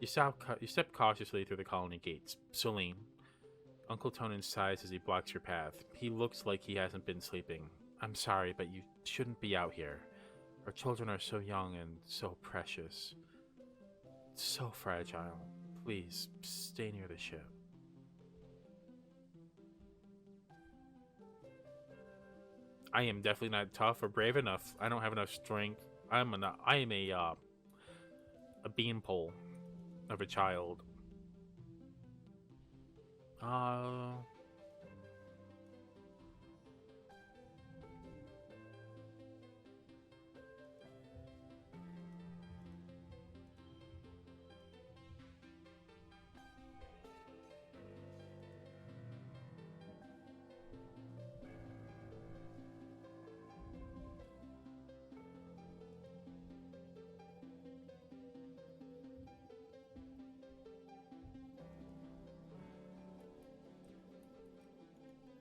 You step cautiously through the colony gates. Celine. Uncle Tonin sighs as he blocks your path. He looks like he hasn't been sleeping. I'm sorry, but you shouldn't be out here. Our children are so young and so precious. So fragile. Please, stay near the ship. I am definitely not tough or brave enough. I don't have enough strength. I am a beanpole of a child. Uh,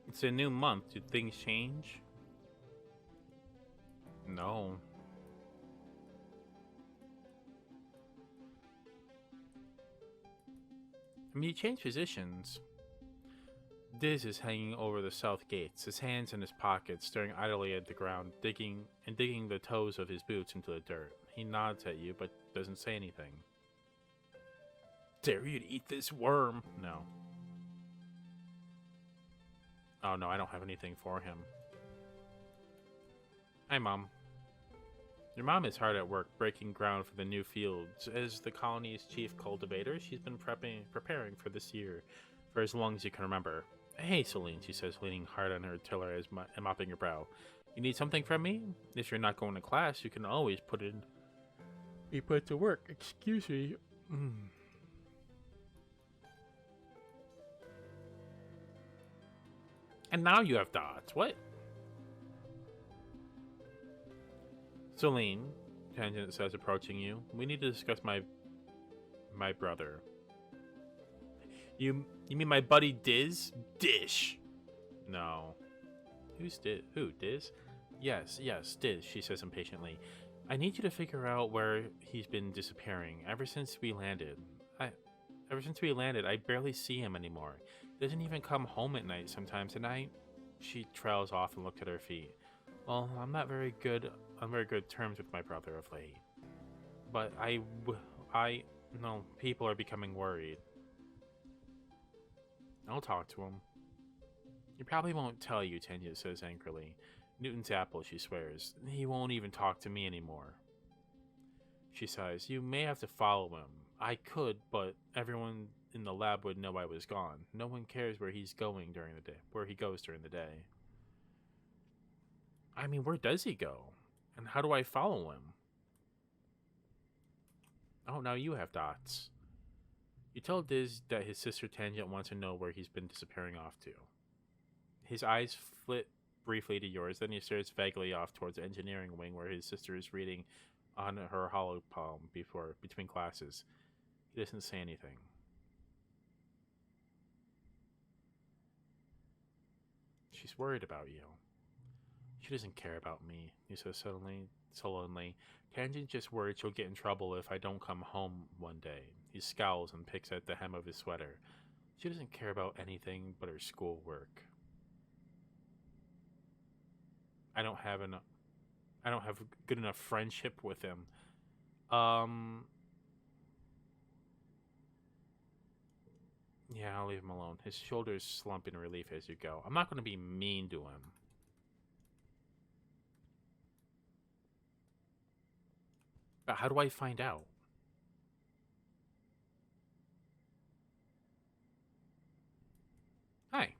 it's a new month. Did things change? No. I mean, you changed positions. Diz is hanging over the south gates, his hands in his pockets, staring idly at the ground, digging the toes of his boots into the dirt. He nods at you, but doesn't say anything. Dare you to eat this worm? No. Oh no, I don't have anything for him. Hi, Mom. Your mom is hard at work breaking ground for the new fields. As the colony's chief cultivator, she's been preparing for this year for as long as you can remember. Hey, Celine, she says, leaning hard on her tiller and mopping her brow. You need something from me? If you're not going to class, you can always be put to work. Excuse me. And now you have dots. What? Celine, Tangent says, approaching you. We need to discuss my brother. You mean my buddy Diz? Dish. No. Who's Diz? Who, Diz? Yes, Diz, she says impatiently. I need you to figure out where he's been disappearing ever since we landed. I barely see him anymore. He doesn't even come home at night sometimes, and she trails off and looks at her feet. Well, I'm not very good on very good terms with my brother of late. But no, people are becoming worried. I'll talk to him. He probably won't tell you, Tanya says angrily. Newton's apple, she swears. He won't even talk to me anymore. She sighs. You may have to follow him. I could, but everyone in the lab would know I was gone. No one cares where he's going during the day. Where he goes during the day. I mean, where does he go? And how do I follow him? Oh, now you have dots. You tell Diz that his sister Tangent wants to know where he's been disappearing off to. His eyes flit briefly to yours, then he stares vaguely off towards the engineering wing where his sister is reading on her hollow palm between classes. He doesn't say anything. She's worried about you. She doesn't care about me, he says sullenly. Tangent's just worried she'll get in trouble if I don't come home one day. He scowls and picks at the hem of his sweater. She doesn't care about anything but her schoolwork. I don't have good enough friendship with him. Yeah, I'll leave him alone. His shoulders slump in relief as you go. I'm not going to be mean to him. But how do I find out? Hi.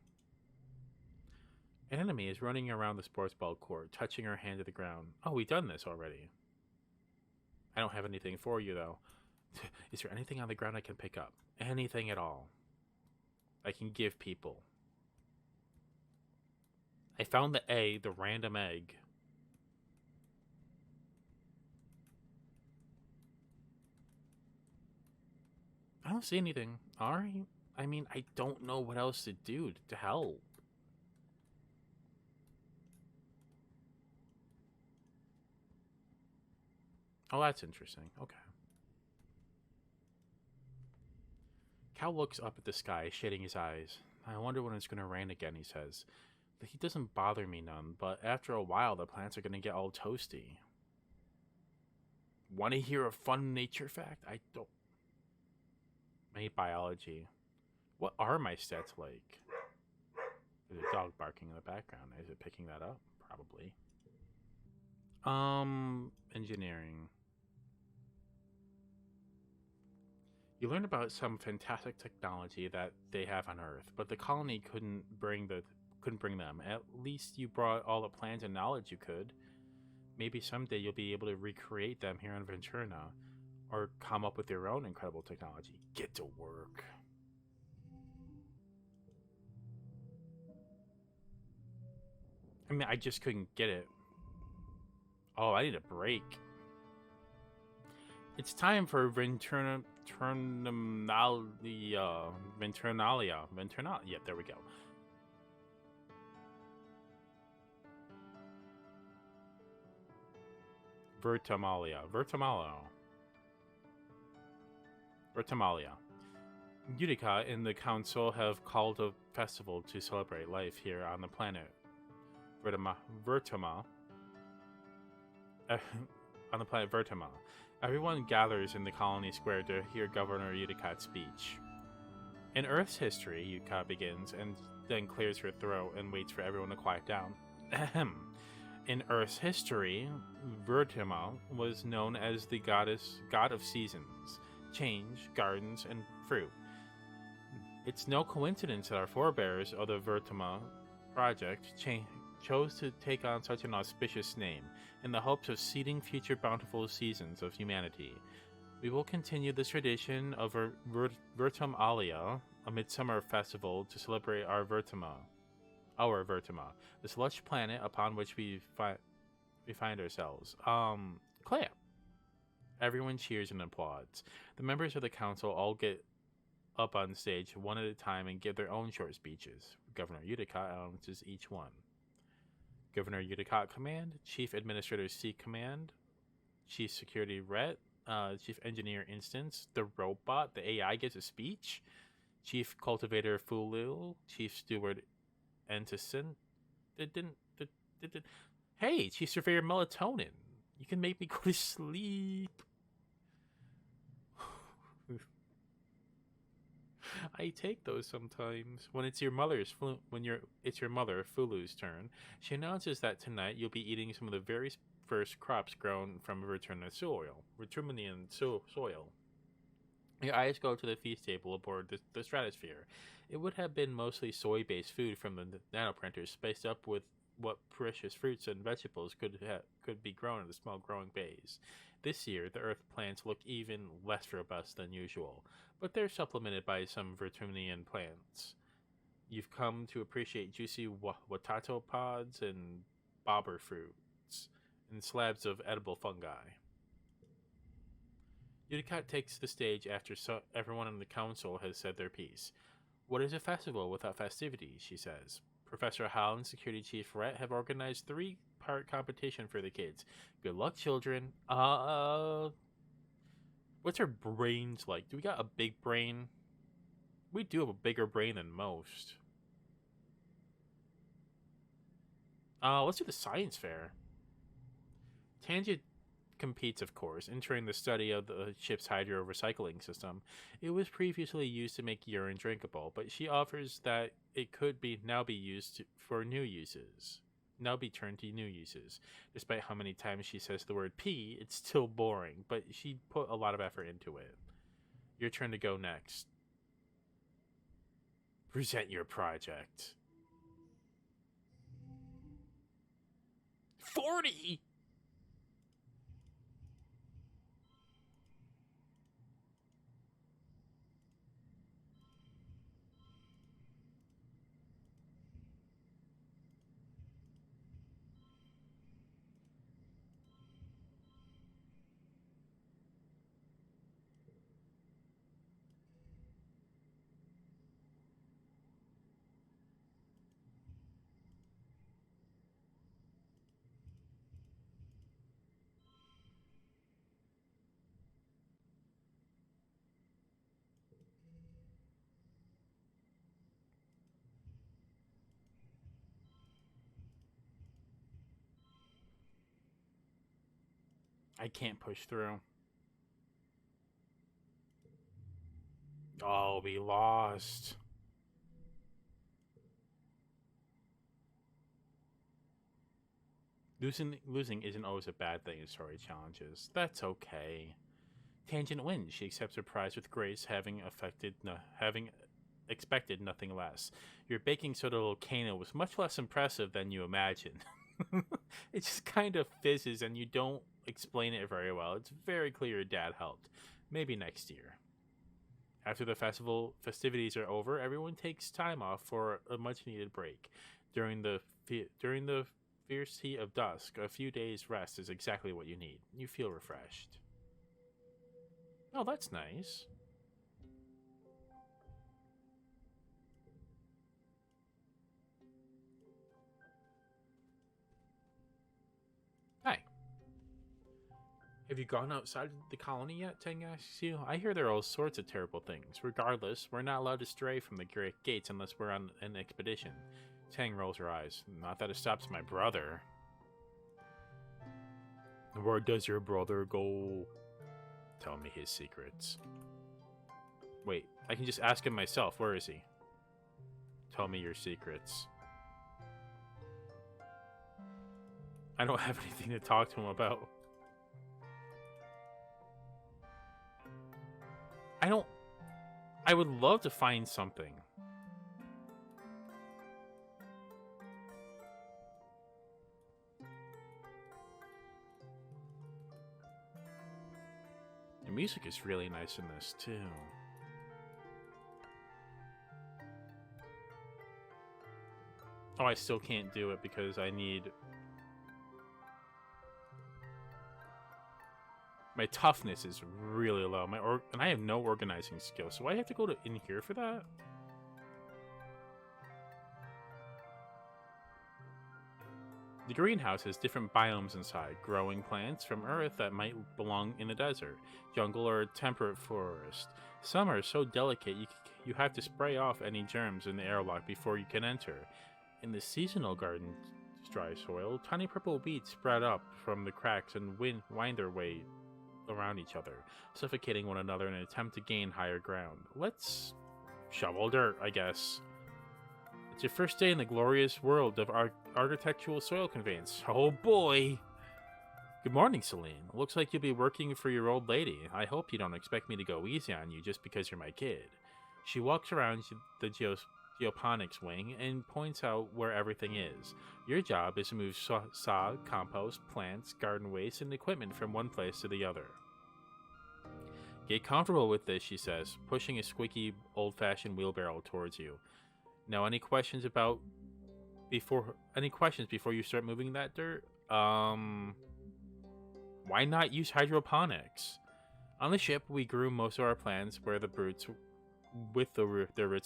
An enemy is running around the sports ball court, touching her hand to the ground. Oh, we've done this already. I don't have anything for you, though. Is there anything on the ground I can pick up? Anything at all I can give people? I found the random egg. I don't see anything. Alright. I mean, I don't know what else to do to help. Oh, that's interesting. Okay. Cal looks up at the sky, shading his eyes. I wonder when it's going to rain again, he says. The heat doesn't bother me none, but after a while the plants are going to get all toasty. Want to hear a fun nature fact? I don't. I hate biology. What are my stats like? There's a dog barking in the background. Is it picking that up? Probably. Engineering. You learn about some fantastic technology that they have on Earth, but the colony couldn't bring them. At least you brought all the plans and knowledge you could. Maybe someday you'll be able to recreate them here on Venturna, or come up with your own incredible technology. Get to work. I mean, I just couldn't get it. Oh, I need a break. It's time for Venturnalia. Yeah, there we go. Vertamalia. Utica and the council have called a festival to celebrate life here on the planet. Vertama. On the planet Vertama. Everyone gathers in the colony square to hear Governor Udica's speech. In Earth's history, Utica begins and then clears her throat and waits for everyone to quiet down. In Earth's history, Vertima was known as the god of seasons, change, gardens, and fruit. It's no coincidence that our forebears of the Vertima project chose to take on such an auspicious name in the hopes of seeding future bountiful seasons of humanity. We will continue this tradition of Vertimalia, a midsummer festival to celebrate our Vertima, this lush planet upon which we find ourselves. Clap. Everyone cheers and applauds. The members of the council all get up on stage one at a time and give their own short speeches. Governor Utica announces each one. Governor Utica Command, Chief Administrator C Command, Chief Security Rhett, Chief Engineer Instance, the robot, the AI gives a speech, Chief Cultivator Fulu, Chief Steward Entison. Hey, Chief Surveyor Melatonin, you can make me go to sleep. I take those sometimes. When it's your mother Fulu's turn, she announces that tonight you'll be eating some of the very first crops grown from Vertunian soil. Your eyes go to the feast table aboard the stratosphere. It would have been mostly soy-based food from the nanoprinters, spiced up with what precious fruits and vegetables could be grown in the small growing bays. This year, the earth plants look even less robust than usual, but they're supplemented by some Vertunian plants. You've come to appreciate juicy watato pods and bobber fruits, and slabs of edible fungi. Udicat takes the stage after everyone in the council has said their piece. What is a festival without festivities, she says. Professor Howell and Security Chief Rhett have organized 3-part competition for the kids. Good luck, children. What's our brains like? Do we got a big brain? We do have a bigger brain than most. Let's do the science fair. Tangent competes, of course, entering the study of the ship's hydro recycling system. It was previously used to make urine drinkable, but she offers that it could now be used for new uses. Now be turned to new uses. Despite how many times she says the word pee, it's still boring, but she put a lot of effort into it. Your turn to go next. Present your project. 40! I can't push through. Oh, we lost. Losing isn't always a bad thing in story challenges. That's okay. Tangent wins. She accepts her prize with grace, having expected nothing less. Your baking soda volcano was much less impressive than you imagined. It just kind of fizzes, and you don't explain it very well. It's very clear your dad helped. Maybe next year. After the festivities are over, everyone takes time off for a much-needed break. During the fierce heat of dusk, a few days rest is exactly what you need. You feel refreshed. Oh, that's nice. Hi. Have you gone outside the colony yet? Tang asks you. I hear there are all sorts of terrible things. Regardless, we're not allowed to stray from the great gates unless we're on an expedition. Tang rolls her eyes. Not that it stops my brother. Where does your brother go? Tell me his secrets. Wait, I can just ask him myself. Where is he? Tell me your secrets. I don't have anything to talk to him about. I would love to find something. The music is really nice in this, too. Oh, I still can't do it because I need... My toughness is really low. And I have no organizing skill, so I have to go in here for that? The greenhouse has different biomes inside, growing plants from Earth that might belong in the desert, jungle, or temperate forest. Some are so delicate you have to spray off any germs in the airlock before you can enter. In the seasonal garden's dry soil, tiny purple weeds sprout up from the cracks and wind their way around each other, suffocating one another in an attempt to gain higher ground. Let's shovel dirt, I guess. It's your first day in the glorious world of architectural soil conveyance. Oh boy! Good morning, Celine. Looks like you'll be working for your old lady. I hope you don't expect me to go easy on you just because you're my kid. She walks around the geoponics wing and points out where everything is. Your job is to move sod, compost, plants, garden waste, and equipment from one place to the other. Get comfortable with this, she says, pushing a squeaky, old-fashioned wheelbarrow towards you. Now, any questions before you start moving that dirt? Why not use hydroponics? On the ship, we grew most of our plants where their roots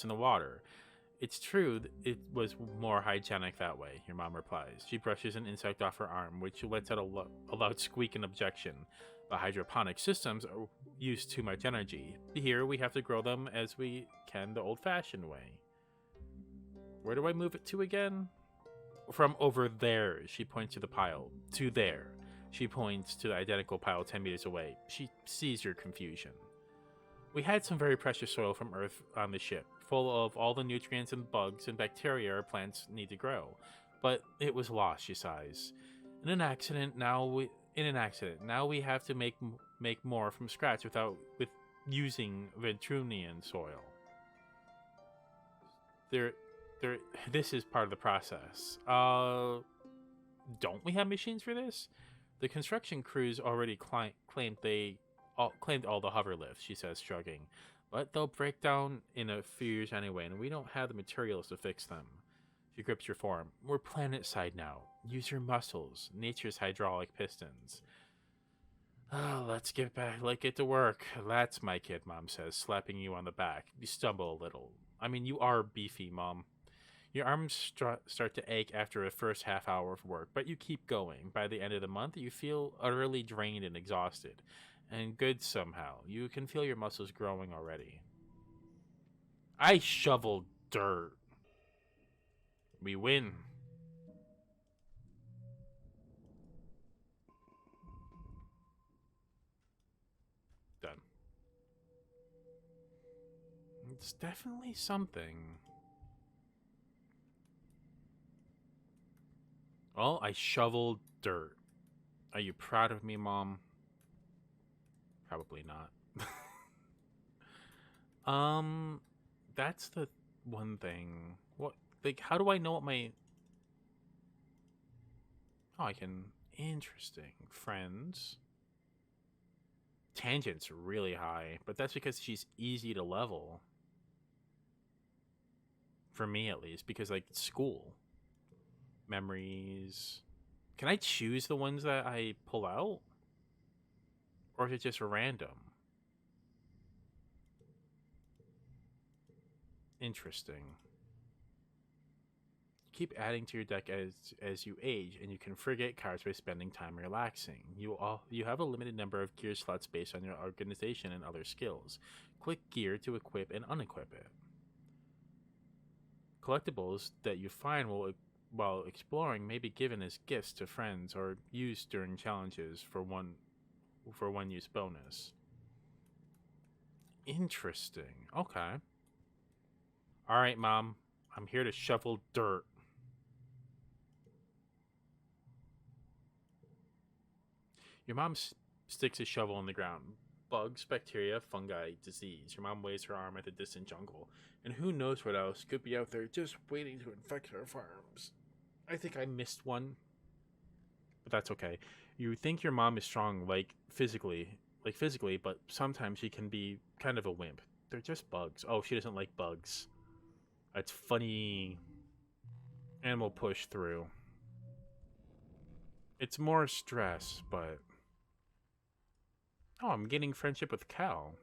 in the water. It's true it was more hygienic that way, your mom replies. She brushes an insect off her arm, which lets out a loud squeak in objection. But hydroponic systems use too much energy. Here, we have to grow them as we can the old-fashioned way. Where do I move it to again? From over there, she points to the pile. To there. She points to the identical pile 10 meters away. She sees your confusion. We had some very precious soil from Earth on the ship, full of all the nutrients and bugs and bacteria our plants need to grow. But it was lost, she sighs. In an accident, now we have to make more from scratch with using Ventrunian soil. This is part of the process. Don't we have machines for this? The construction crews already claimed all the hover lifts, she says, shrugging. But they'll break down in a few years anyway, and we don't have the materials to fix them. She grips your forearm. We're planet side now. Use your muscles, nature's hydraulic pistons. Let's get to work. That's my kid, Mom says, slapping you on the back. You stumble a little. I mean, you are beefy, Mom. Your arms start to ache after a first half hour of work, but you keep going. By the end of the month, you feel utterly drained and exhausted. And good somehow. You can feel your muscles growing already. I shoveled dirt. We win. It's definitely something. Well, I shoveled dirt. Are you proud of me, Mom? Probably not. um, that's the one thing. What, like, how do I know what my... Oh, I can... Interesting. Friends. Tangent's really high, but that's because she's easy to level. For me, at least, because, like, school. Memories. Can I choose the ones that I pull out? Or is it just random? Interesting. Keep adding to your deck as you age, and you can forget cards by spending time relaxing. You have a limited number of gear slots based on your organization and other skills. Click gear to equip and unequip it. Collectibles that you find while exploring may be given as gifts to friends or used during challenges for one use bonus. Interesting. Okay. All right, Mom. I'm here to shovel dirt. Your mom sticks a shovel in the ground. Bugs, bacteria, fungi, disease. Your mom waves her arm at the distant jungle. And who knows what else could be out there just waiting to infect our farms. I think I missed one. But that's okay. You think your mom is strong, physically, but sometimes she can be kind of a wimp. They're just bugs. Oh, she doesn't like bugs. That's funny. And we'll push through. It's more stress, but... Oh, I'm gaining friendship with Cal.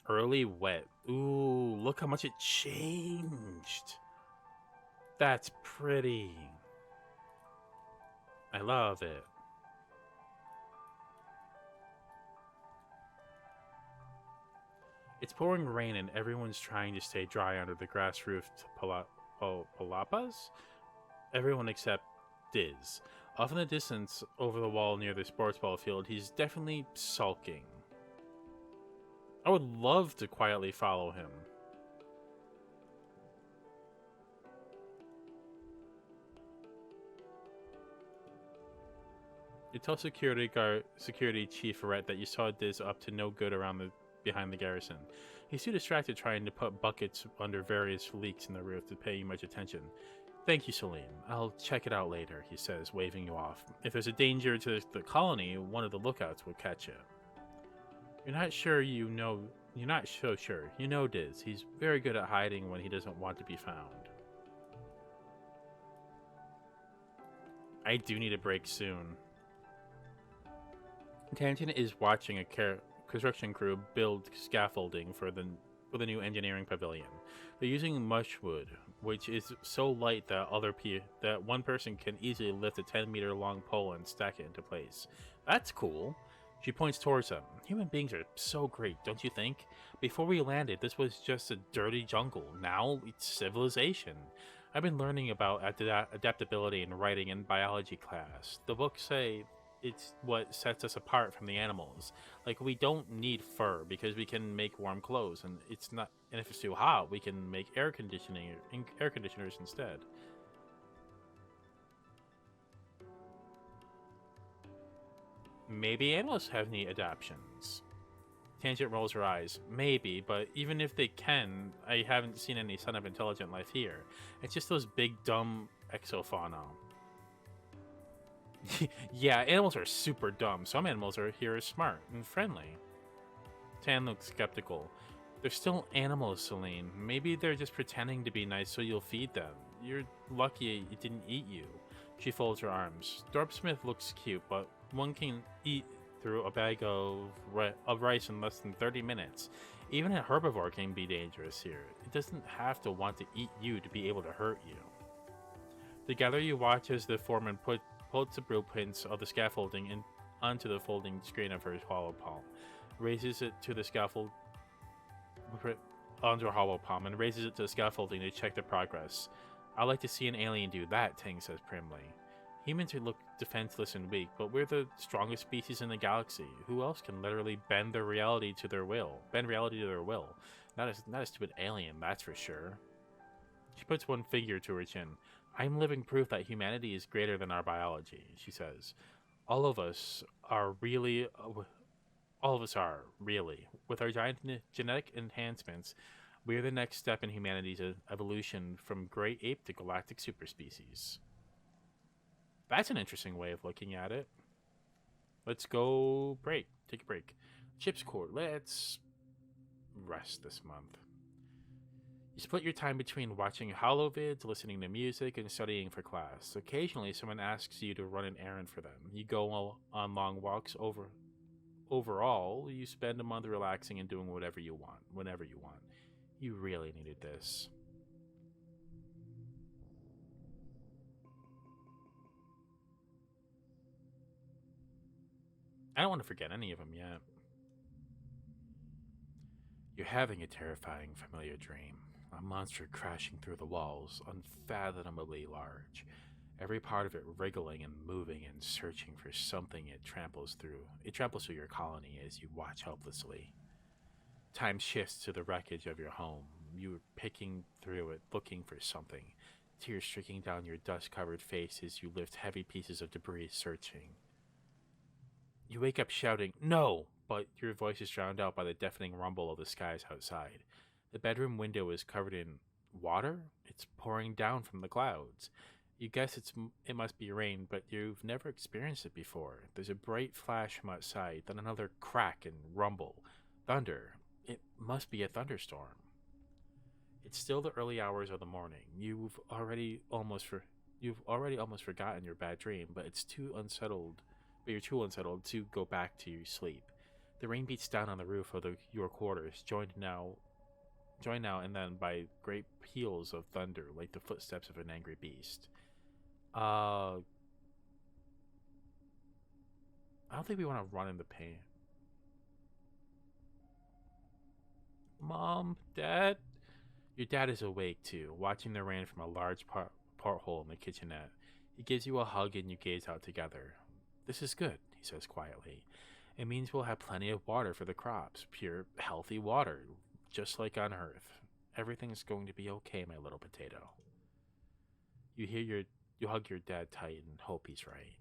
Early wet. Ooh, look how much it changed. That's pretty. I love it. It's pouring rain and everyone's trying to stay dry under the grass-roofed palapas? Everyone except Diz. Off in the distance, over the wall near the sports ball field, he's definitely sulking. I would love to quietly follow him. You tell security chief Rhett that you saw Diz up to no good behind the garrison. He's too distracted trying to put buckets under various leaks in the roof to pay you much attention. Thank you, Celine. I'll check it out later, he says, waving you off. If there's a danger to the colony, one of the lookouts will catch you. You're not so sure. You know Diz. He's very good at hiding when he doesn't want to be found. I do need a break soon. Tangent is watching a construction crew build scaffolding for the new engineering pavilion. They're using mushwood, which is so light that one person can easily lift a 10-meter long pole and stack it into place. That's cool. She points towards them. Human beings are so great, don't you think? Before we landed, this was just a dirty jungle. Now it's civilization. I've been learning about adaptability in writing in biology class. The books say it's what sets us apart from the animals. Like, we don't need fur because we can make warm clothes, and if it's too hot, we can make air conditioners instead. Maybe animals have neat adaptations. Tangent rolls her eyes. Maybe, but even if they can, I haven't seen any sign of intelligent life here. It's just those big, dumb exofauna. Yeah, animals are super dumb. Some animals here are smart and friendly. Tan looks skeptical. They're still animals, Celine. Maybe they're just pretending to be nice so you'll feed them. You're lucky it didn't eat you. She folds her arms. Dorpsmith looks cute, but one can eat through a bag of rice in less than 30 minutes. Even a herbivore can be dangerous here. It doesn't have to want to eat you to be able to hurt you. Together you watch as the foreman puts the blueprints of the scaffolding onto the folding screen of her hollow palm, raises it to the scaffold onto her hollow palm, and raises it to the scaffolding to check the progress. I'd like to see an alien do that, Tang says primly. Humans look defenseless and weak, but we're the strongest species in the galaxy. Who else can literally bend their reality to their will? Bend reality to their will. Not a stupid alien, that's for sure. She puts one finger to her chin. I'm living proof that humanity is greater than our biology, she says. All of us are really. All of us are, really. With our giant genetic enhancements, we are the next step in humanity's evolution from great ape to galactic superspecies. That's an interesting way of looking at it. Let's go break. Take a break. Chips Court, let's rest this month. You split your time between watching holovids, listening to music, and studying for class. Occasionally, someone asks you to run an errand for them. You go on long walks. Overall, you spend a month relaxing and doing whatever you want, whenever you want. You really needed this. I don't want to forget any of them yet. You're having a terrifying familiar dream. A monster crashing through the walls, unfathomably large. Every part of it wriggling and moving and searching for something it tramples through. It tramples through your colony as you watch helplessly. Time shifts to the wreckage of your home. You are picking through it, looking for something. Tears streaking down your dust-covered face as you lift heavy pieces of debris, searching. You wake up shouting, "No!" but your voice is drowned out by the deafening rumble of the skies outside. The bedroom window is covered in water. It's pouring down from the clouds. You guess it must be rain, but you've never experienced it before. There's a bright flash from outside, then another crack and rumble. Thunder. It must be a thunderstorm. It's still the early hours of the morning. You've already almost forgotten your bad dream, but you're too unsettled to go back to your sleep. The rain beats down on the roof of your quarters, joined now and then by great peals of thunder, like the footsteps of an angry beast. I don't think we want to run in the pain. Mom, Dad? Your dad is awake too, watching the rain from a large porthole in the kitchenette. He gives you a hug and you gaze out together. This is good, he says quietly. It means we'll have plenty of water for the crops, pure, healthy water, just like on Earth. Everything's going to be okay, my little potato. You hug your dad tight and hope he's right.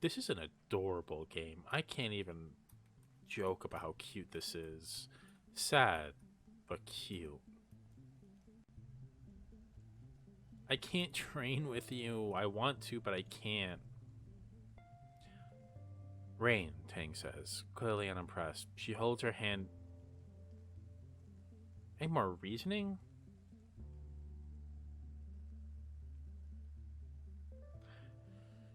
This is an adorable game. I can't even joke about how cute this is. Sad, but cute. I can't train with you. I want to, but I can't. Rain, Tang says, clearly unimpressed. She holds her hand. Any more reasoning?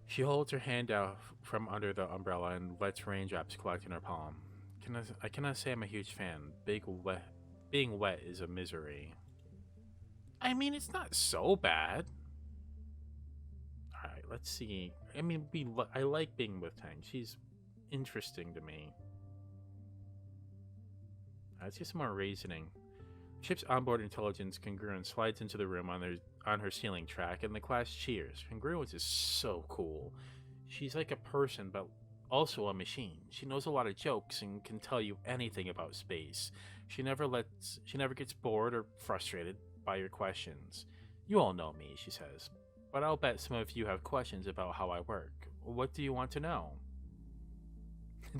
She holds her hand out from under the umbrella and lets raindrops collect in her palm. I cannot say I'm a huge fan. Being wet is a misery. I mean, it's not so bad. Alright, let's see. I mean, I like being with Tang. She's interesting to me. Let's get some more reasoning. Chip's onboard intelligence congruence slides into the room on her ceiling track, and the class cheers. Congruence is so cool. She's like a person, but also a machine. She knows a lot of jokes and can tell you anything about space. She never gets bored or frustrated by your questions. You all know me, she says, but I'll bet some of you have questions about how I work. What do you want to know?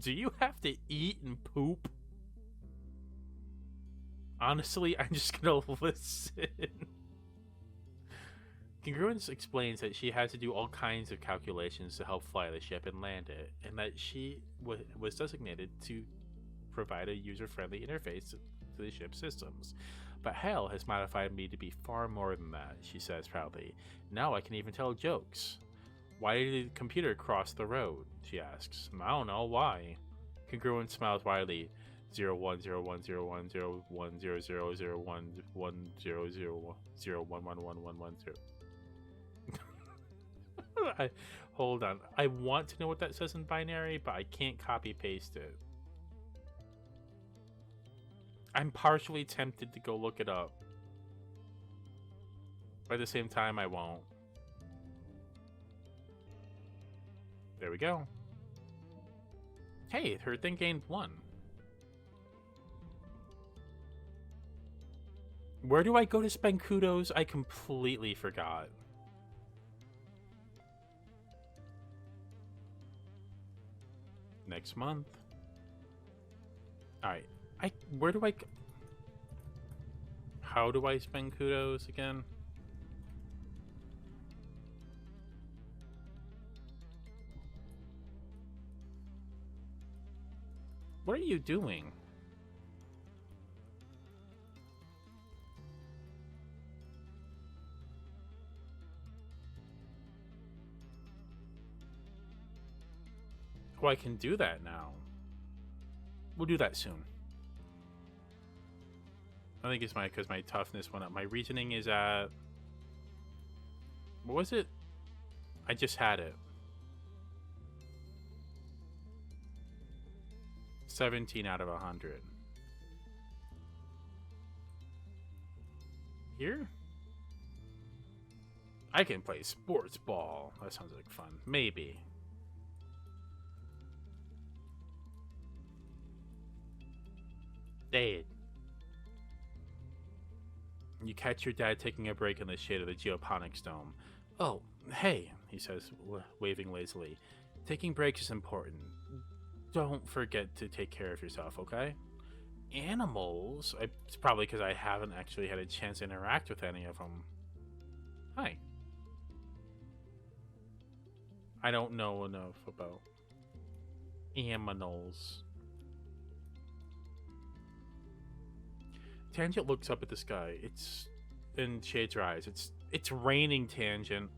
Do you have to eat and poop? Honestly, I'm just gonna listen. Congruence explains that she has to do all kinds of calculations to help fly the ship and land it, and that she was designated to provide a user-friendly interface to the ship's systems. But hell has modified me to be far more than that, she says proudly. Now I can even tell jokes. Why did the computer cross the road? She asks. I don't know, why? Congruence smiles widely. 01010100100110011110. Hold on. I want to know what that says in binary, but I can't copy paste it. I'm partially tempted to go look it up. But at the same time, I won't. There we go. Hey, her thing gained 1. Where do I go to spend kudos? I completely forgot. Next month. Alright. Where do I... How do I spend kudos again? What are you doing? Oh, I can do that now. We'll do that soon. I think it's because my toughness went up. My reasoning is at... What was it? I just had it. 17 out of 100. Here? I can play sports ball. That sounds like fun. Maybe. Dad. You catch your dad taking a break in the shade of the geoponics dome. Oh, hey, he says, waving lazily. Taking breaks is important. Don't forget to take care of yourself, okay? Animals? It's probably because I haven't actually had a chance to interact with any of them. Hi. I don't know enough about aminals. Tangent looks up at the sky. And shades her eyes. It's raining, Tangent.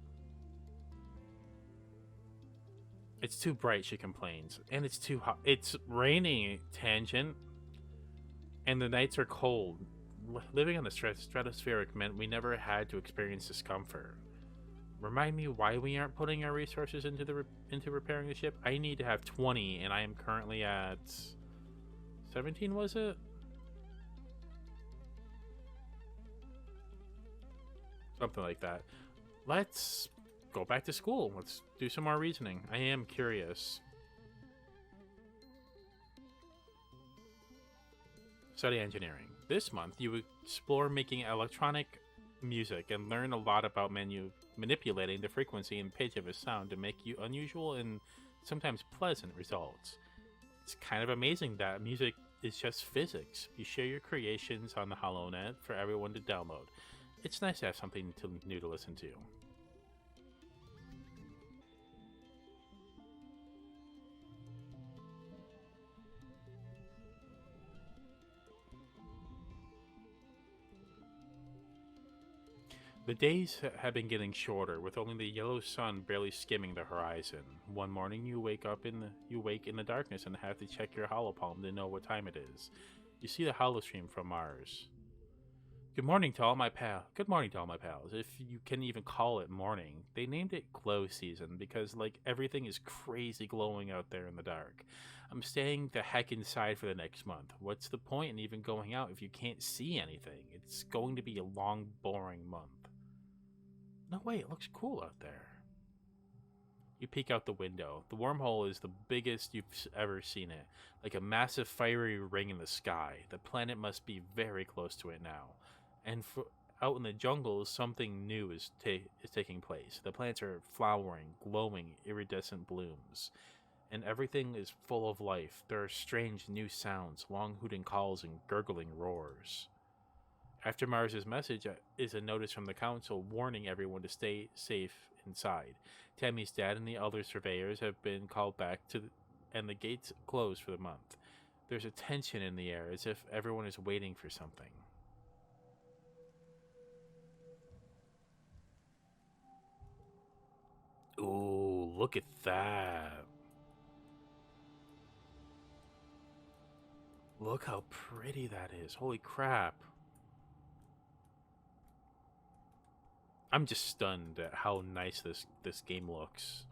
It's too bright, she complains. And it's too hot. It's raining, Tangent. And the nights are cold. Living on the stratospheric meant we never had to experience discomfort. Remind me why we aren't putting our resources into repairing the ship? I need to have 20, and I am currently at 17, was it? Something like that. Let's go back to school. Let's do some more reasoning. I am curious. Study engineering. This month, you explore making electronic music and learn a lot about manipulating the frequency and pitch of a sound to make you unusual and sometimes pleasant results. It's kind of amazing that music is just physics. You share your creations on the HoloNet for everyone to download. It's nice to have something new to listen to. The days have been getting shorter, with only the yellow sun barely skimming the horizon. One morning, you wake in the darkness and have to check your holopalm to know what time it is. You see the holostream from Mars. Good morning to all my pals. Good morning to all my pals. If you can even call it morning, they named it glow season because like everything is crazy glowing out there in the dark. I'm staying the heck inside for the next month. What's the point in even going out if you can't see anything? It's going to be a long, boring month. No way, it looks cool out there. You peek out the window. The wormhole is the biggest you've ever seen it, like a massive fiery ring in the sky. The planet must be very close to it now. And out in the jungle, something new is taking place. The plants are flowering, glowing, iridescent blooms. And everything is full of life. There are strange new sounds, long hooting calls and gurgling roars. After Mars's message is a notice from the council warning everyone to stay safe inside. Tammy's dad and the other surveyors have been called back and the gates closed for the month. There's a tension in the air as if everyone is waiting for something. Ooh, look at that. Look how pretty that is. Holy crap. I'm just stunned at how nice this game looks.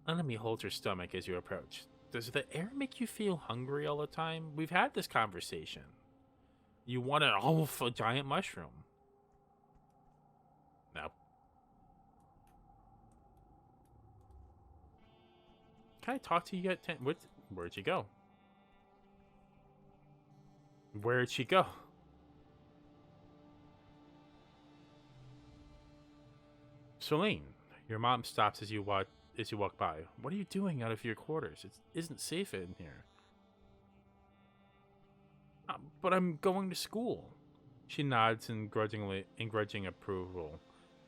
Enemy holds her stomach as you approach. Does the air make you feel hungry all the time? We've had this conversation. You want a giant mushroom. Can I talk to you at 10? Where'd you go? Where'd she go? Celine, your mom stops as you walk by. What are you doing out of your quarters? It isn't safe in here. But I'm going to school. She nods in grudging approval.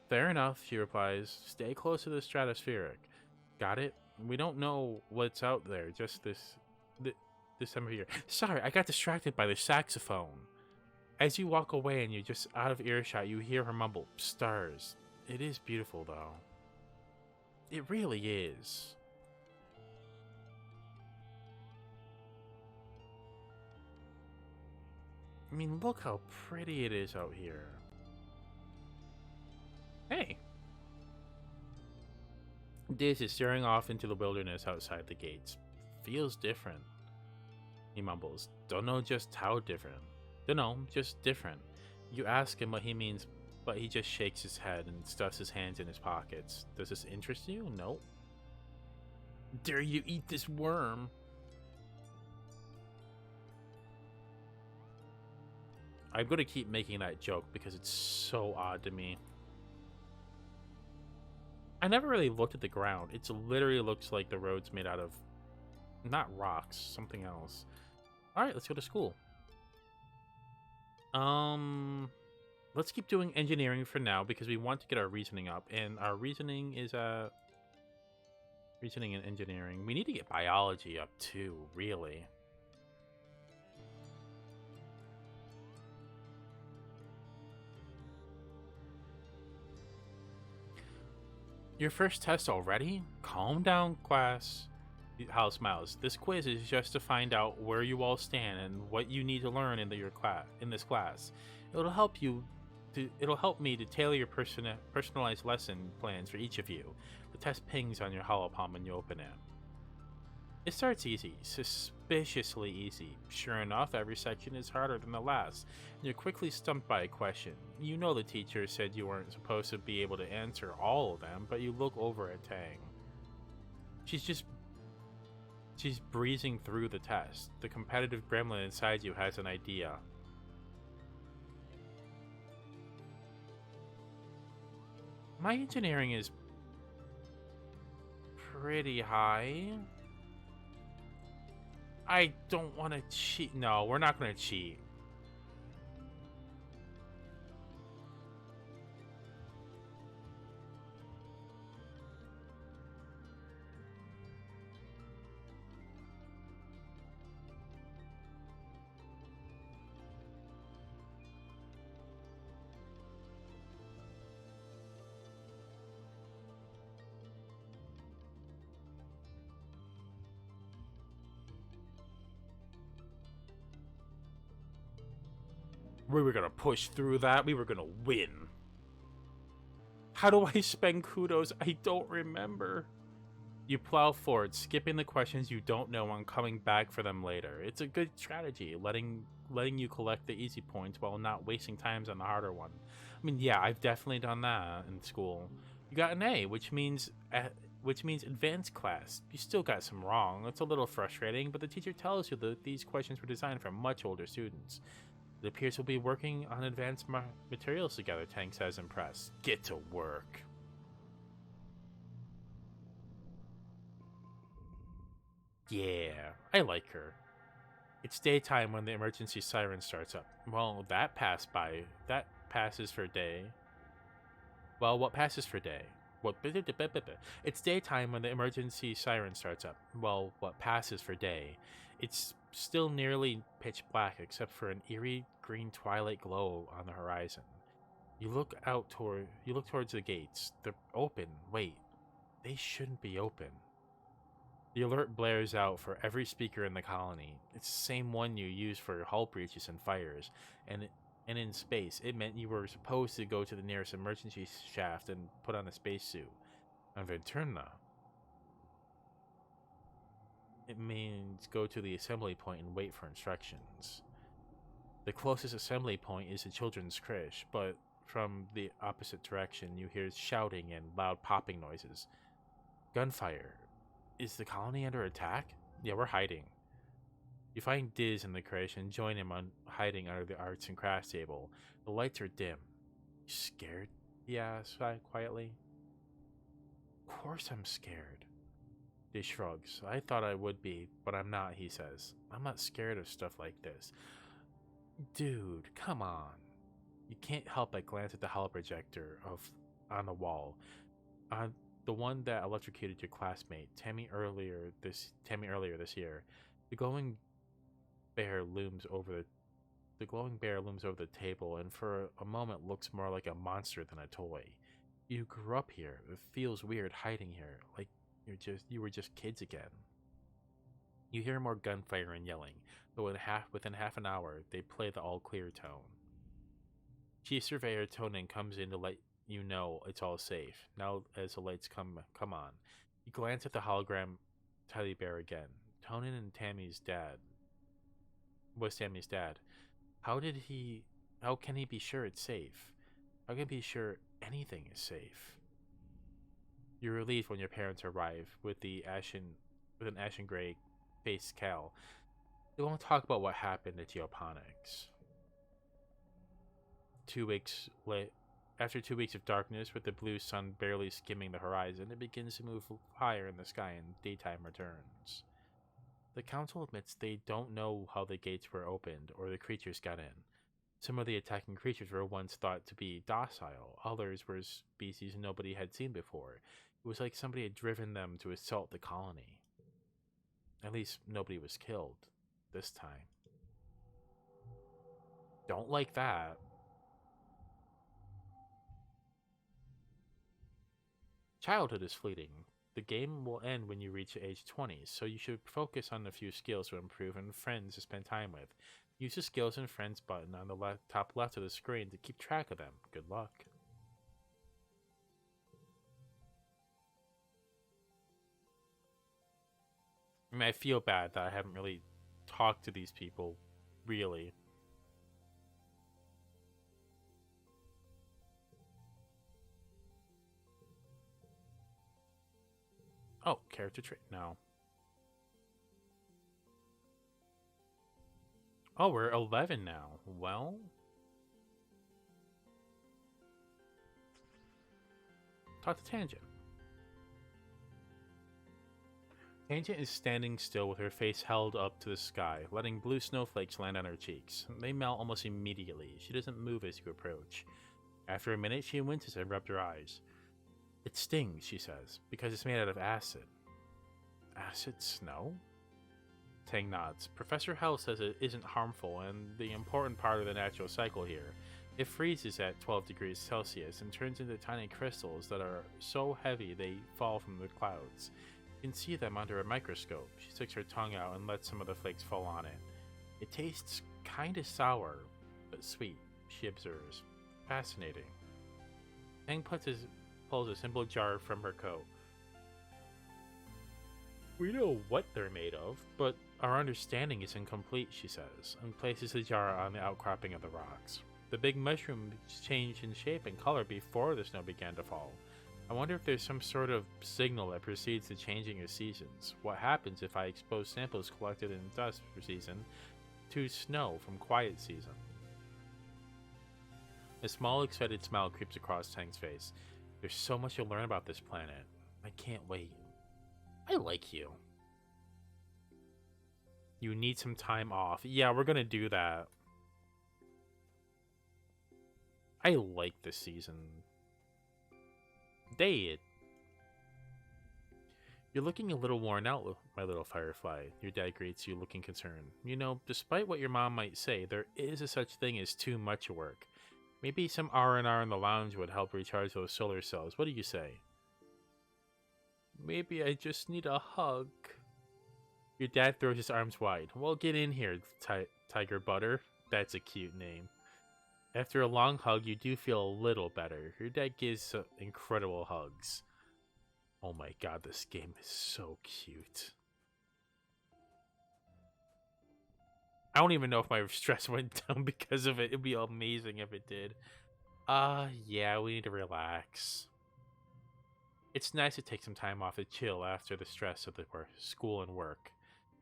Fair enough, she replies. Stay close to the stratospheric. Got it? We don't know what's out there, just this time of year. Sorry, I got distracted by the saxophone. As you walk away and you're just out of earshot, you hear her mumble, stars. It is beautiful, though. It really is. I mean, look how pretty it is out here. Hey. Diz is staring off into the wilderness outside the gates. Feels different. He mumbles. Don't know just how different. Don't know, just different. You ask him what he means, but he just shakes his head and stuffs his hands in his pockets. Does this interest you? No. Dare you eat this worm? I'm going to keep making that joke because it's so odd to me. I never really looked at the ground. It literally looks like the road's made out of, not rocks, something else. Alright, let's go to school. Let's keep doing engineering for now because we want to get our reasoning up. And our reasoning is, reasoning and engineering. We need to get biology up too, really. Your first test already? Calm down, class. Hal smiles. This quiz is just to find out where you all stand and what you need to learn in this class. It'll help me to tailor your personalized lesson plans for each of you. The test pings on your holopalm when you open it. It starts easy, suspiciously easy. Sure enough, every section is harder than the last, and you're quickly stumped by a question. You know the teacher said you weren't supposed to be able to answer all of them, but you look over at Tang. She's breezing through the test. The competitive gremlin inside you has an idea. My engineering is pretty high. I don't want to cheat. No, we're not going to cheat. We were gonna push through that. We were gonna win. How do I spend kudos? I don't remember. You plow forward, skipping the questions you don't know and coming back for them later. It's a good strategy, letting you collect the easy points while not wasting times on the harder one. I mean, yeah, I've definitely done that in school. You got an A, which means advanced class. You still got some wrong. It's a little frustrating, but the teacher tells you that these questions were designed for much older students. It appears we'll be working on advanced materials together, Tang says, impressed. Get to work. Yeah, I like her. It's daytime when the emergency siren starts up. Well, that passes for day. Well, what passes for day? It's daytime when the emergency siren starts up. Well, what passes for day? It's still nearly pitch black except for an eerie green twilight glow on the horizon. You look towards the gates. They're open. Wait, they shouldn't be open. The alert blares out for every speaker in the colony. It's the same one you use for hull breaches and fires, and in space, it meant you were supposed to go to the nearest emergency shaft and put on a spacesuit. On Venturna, it means go to the assembly point and wait for instructions. The closest assembly point is the children's crèche, but from the opposite direction you hear shouting and loud popping noises. Gunfire. Is the colony under attack? Yeah, we're hiding. You find Diz in the creche and join him on hiding under the arts and crafts table. The lights are dim. You scared? He asks quietly. Of course I'm scared. Diz shrugs. I thought I would be, but I'm not, he says. I'm not scared of stuff like this. Dude, come on. You can't help but glance at the holo projector on the wall. On the one that electrocuted your classmate, Tammy earlier this year. The glowing bear looms over the table and for a moment looks more like a monster than a toy. You grew up here. It feels weird hiding here, like you were just kids again. You hear more gunfire and yelling, but within half an hour, they play the all clear tone. Chief Surveyor Tonin comes in to let you know it's all safe. Now, as the lights come on, you glance at the hologram teddy bear again. Tonin and Tammy's dad. Was Tammy's dad? How can he be sure it's safe? How can he be sure anything is safe? You're relieved when your parents arrive with an ashen gray faced Cal. They won't talk about what happened at Geoponics. After 2 weeks of darkness, with the blue sun barely skimming the horizon, it begins to move higher in the sky and daytime returns. The council admits they don't know how the gates were opened or the creatures got in. Some of the attacking creatures were once thought to be docile, others were species nobody had seen before. It was like somebody had driven them to assault the colony. At least nobody was killed this time. Don't like that. Childhood is fleeting. The game will end when you reach age 20, so you should focus on a few skills to improve and friends to spend time with. Use the skills and friends button on the top left of the screen to keep track of them. Good luck. I mean, I feel bad that I haven't really talked to these people, really. Oh, character trait. No. Oh, we're 11 now. Well. Talk to Tangent. Tangent is standing still with her face held up to the sky, letting blue snowflakes land on her cheeks. They melt almost immediately. She doesn't move as you approach. After a minute, she winces and rubs her eyes. It stings, she says, because it's made out of acid. Acid snow? Tang nods. Professor Hell says it isn't harmful and the important part of the natural cycle here. It freezes at 12 degrees Celsius and turns into tiny crystals that are so heavy they fall from the clouds. You can see them under a microscope. She sticks her tongue out and lets some of the flakes fall on it. It tastes kinda sour, but sweet, she observes. Fascinating. Tang pulls a simple jar from her coat. We know what they're made of, but our understanding is incomplete, she says, and places the jar on the outcropping of the rocks. The big mushrooms changed in shape and color before the snow began to fall. I wonder if there's some sort of signal that precedes the changing of seasons. What happens if I expose samples collected in dust for season to snow from quiet season? A small, excited smile creeps across Tang's face. There's so much to learn about this planet. I can't wait. I like you. You need some time off. Yeah, we're gonna do that. I like this season. Date. You're looking a little worn out, my little firefly. Your dad greets you, looking concerned. You know, despite what your mom might say, there is a such thing as too much work. Maybe some R&R in the lounge would help recharge those solar cells. What do you say? Maybe I just need a hug. Your dad throws his arms wide. Well, get in here, Tiger Butter. That's a cute name. After a long hug, you do feel a little better. Your dad gives incredible hugs. Oh my god, this game is so cute. I don't even know if my stress went down because of it. It'd be amazing if it did. Yeah, we need to relax. It's nice to take some time off to chill after the stress of the school and work.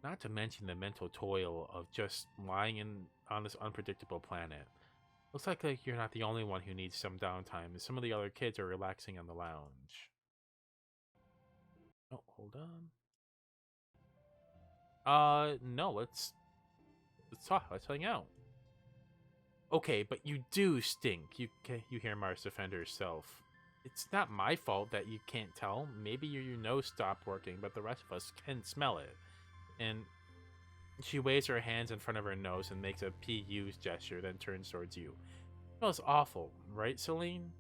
Not to mention the mental toil of just lying on this unpredictable planet. Looks like you're not the only one who needs some downtime. Some of the other kids are relaxing on the lounge. Oh, hold on. No, let's talk. Let's hang out. Okay, but you do stink. You hear Mars defend herself. It's not my fault that you can't tell. Maybe your nose stopped working, but the rest of us can smell it. And she waves her hands in front of her nose and makes a PU gesture, then turns towards you. It smells awful, right, Celine?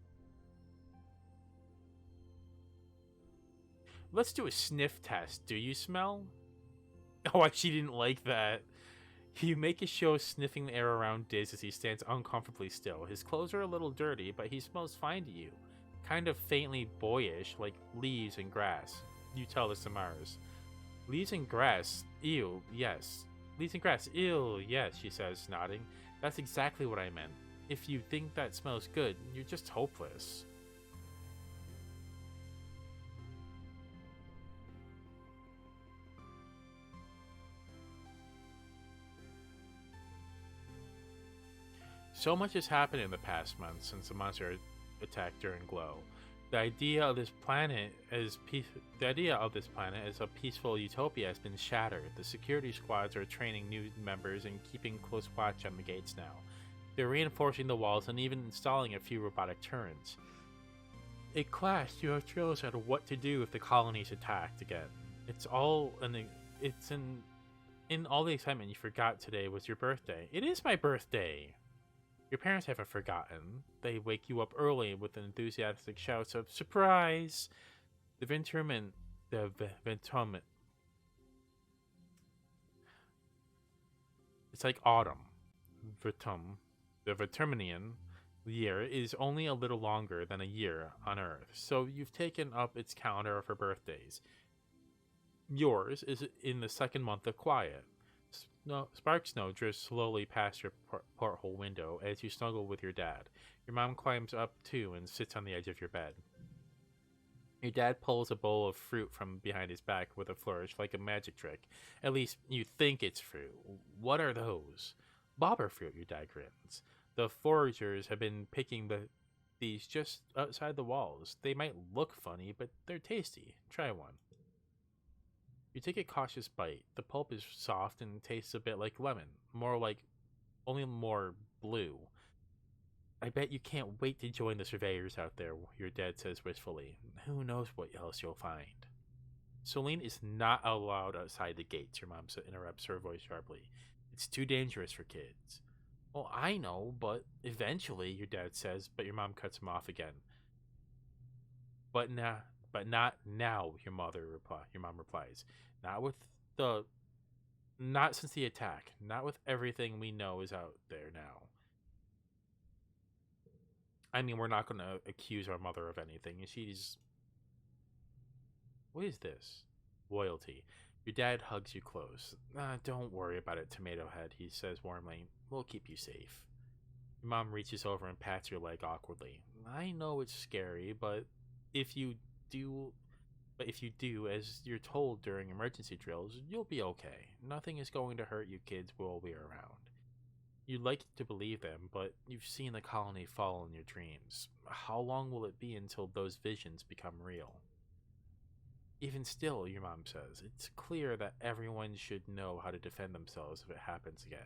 Let's do a sniff test. Do you smell? Oh, she didn't like that. You make a show sniffing the air around Diz as he stands uncomfortably still. His clothes are a little dirty, but he smells fine to you. Kind of faintly boyish, like leaves and grass. You tell this to Mars. Leaves and grass? Ew, yes. Leaves and grass? Ew, yes, she says, nodding. That's exactly what I meant. If you think that smells good, you're just hopeless. So much has happened in the past month since the monster attack during Glow. The idea of this planet as a peaceful utopia has been shattered. The security squads are training new members and keeping close watch on the gates now. They're reinforcing the walls and even installing a few robotic turrets. It clashed your drills on what to do if the colonies attacked again. It's in all the excitement you forgot today was your birthday. It is my birthday. Your parents haven't forgotten. They wake you up early with enthusiastic shouts of surprise. The Venturment. It's like autumn. Vertum. The Verterminian year is only a little longer than a year on Earth, so you've taken up its calendar for birthdays. Yours is in the second month of quiet. Spark snow drifts slowly past your porthole window as you snuggle with your dad. Your mom climbs up too and sits on the edge of your bed. Your dad pulls a bowl of fruit from behind his back with a flourish like a magic trick. At least you think it's fruit. What are those? Bobber fruit, your dad grins. The foragers have been picking these just outside the walls. They might look funny, but they're tasty. Try one. You take a cautious bite. The pulp is soft and tastes a bit like lemon, only more blue. I bet you can't wait to join the surveyors out there, your dad says wistfully. Who knows what else you'll find. Celine is not allowed outside the gates, your mom interrupts, her voice sharply. It's too dangerous for kids. Well, I know, but eventually, your dad says, but your mom cuts him off again. But not now, your mom replies. Not since the attack. Not with everything we know is out there now. I mean, we're not going to accuse our mother of anything. What is this? Loyalty. Your dad hugs you close. Don't worry about it, Tomato Head, he says warmly. We'll keep you safe. Your mom reaches over and pats your leg awkwardly. I know it's scary, but if you do, as you're told during emergency drills, you'll be okay. Nothing is going to hurt you kids while we're around. You'd like to believe them, but you've seen the colony fall in your dreams. How long will it be until those visions become real? Even still, your mom says, it's clear that everyone should know how to defend themselves if it happens again.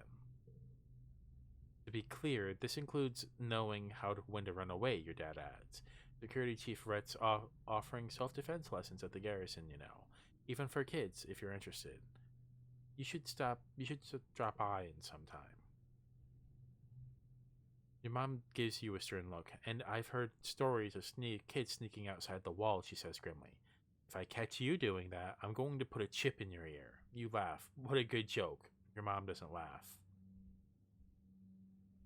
To be clear, this includes knowing when to run away, your dad adds. Security Chief Rhett's offering self-defense lessons at the garrison, even for kids, if you're interested. You should drop by in sometime. Your mom gives you a stern look, and I've heard stories of kids sneaking outside the wall, she says grimly. If I catch you doing that, I'm going to put a chip in your ear. You laugh. What a good joke. Your mom doesn't laugh.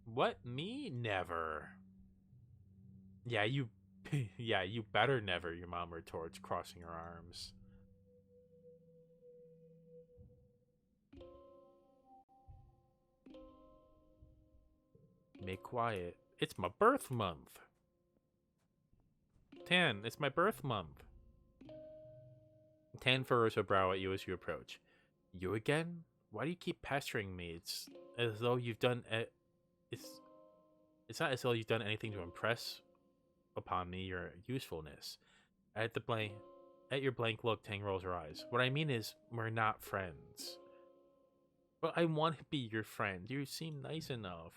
What? Me? Never. Yeah, you better never, your mom retorts, crossing her arms. Make quiet. It's my birth month. 10. It's my birth month. Tan furrows her brow at you as you approach. You again? Why do you keep pestering me? It's as though you've done it's it's not as though you've done anything to impress upon me your usefulness. At the blank at your blank look, Tang rolls her eyes. What I mean is we're not friends. But I want to be your friend. You seem nice enough.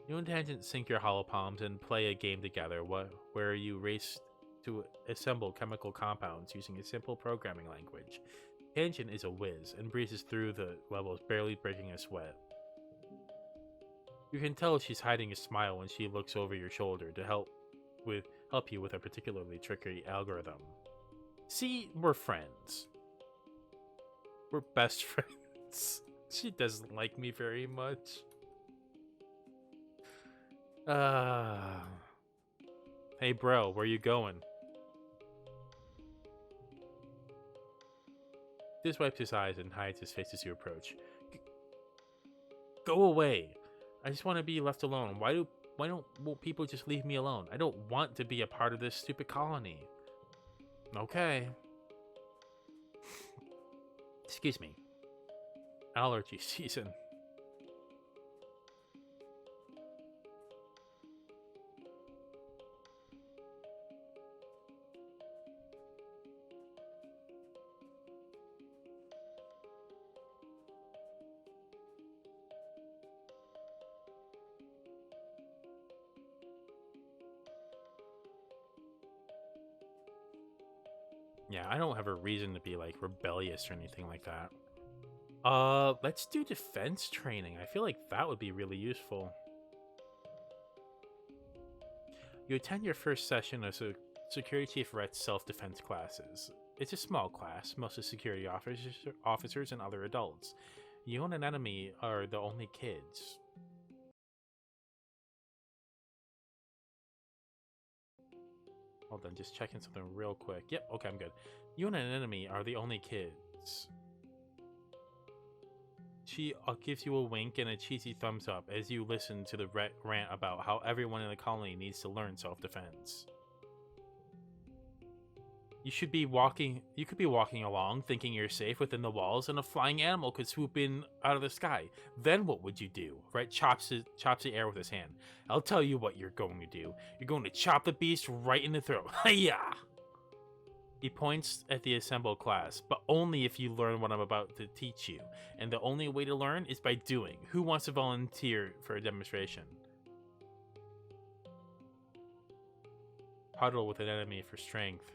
You and Tangent sync your hollow palms and play a game together where you race to assemble chemical compounds using a simple programming language. Tangent is a whiz and breezes through the levels, barely breaking a sweat. You can tell she's hiding a smile when she looks over your shoulder to help you with a particularly tricky algorithm. See, we're friends. We're best friends. She doesn't like me very much. Hey bro, where you going? This wipes his eyes and hides his face as you approach. Go away. I just want to be left alone. Why won't people just leave me alone? I don't want to be a part of this stupid colony. Okay. Excuse me. Allergy season. Yeah, I don't have a reason to be like rebellious or anything like that. Let's do defense training. I feel like that would be really useful. You attend your first session of Security Chief Rhett's self-defense classes. It's a small class, mostly security officers and other adults. You and an enemy are the only kids. Hold on, just checking something real quick. Yep, okay, I'm good. You and an enemy are the only kids. She gives you a wink and a cheesy thumbs up as you listen to the rant about how everyone in the colony needs to learn self-defense. You could be walking along thinking you're safe within the walls and a flying animal could swoop in out of the sky. Then what would you do? Right? Chops the air with his hand. I'll tell you what you're going to do. You're going to chop the beast right in the throat. Hiya! He points at the assembled class, but only if you learn what I'm about to teach you. And the only way to learn is by doing. Who wants to volunteer for a demonstration? Huddle with an enemy for strength.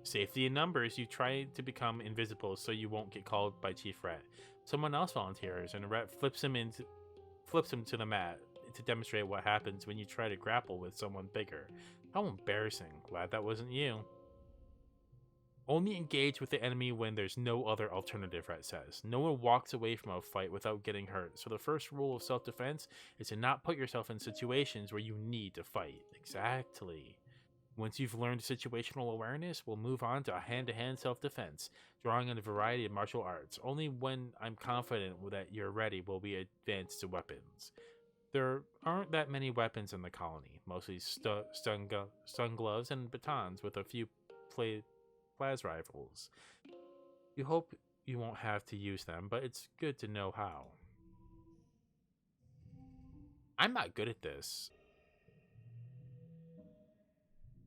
Safety in numbers, you try to become invisible so you won't get called by Chief Rat. Someone else volunteers, and Rat flips him to the mat to demonstrate what happens when you try to grapple with someone bigger. How embarrassing. Glad that wasn't you. Only engage with the enemy when there's no other alternative, Rat says. No one walks away from a fight without getting hurt, so the first rule of self-defense is to not put yourself in situations where you need to fight. Exactly. Once you've learned situational awareness, we'll move on to hand-to-hand self-defense, drawing on a variety of martial arts. Only when I'm confident that you're ready will we advance to weapons. There aren't that many weapons in the colony, mostly stun gloves and batons with a few plas rifles. You hope you won't have to use them, but it's good to know how. I'm not good at this.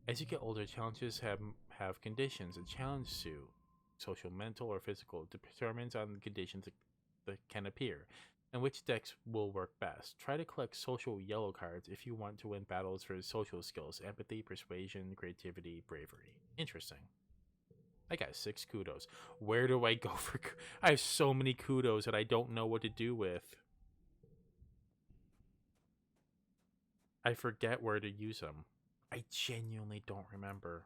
As you get older, challenges have conditions. A challenge suit, social, mental, or physical, determines on the conditions that can appear, and which decks will work best. Try to collect social yellow cards if you want to win battles for social skills, empathy, persuasion, creativity, bravery. Interesting. I got 6 kudos. Where do I go for... I have so many kudos that I don't know what to do with. I forget where to use them. I genuinely don't remember.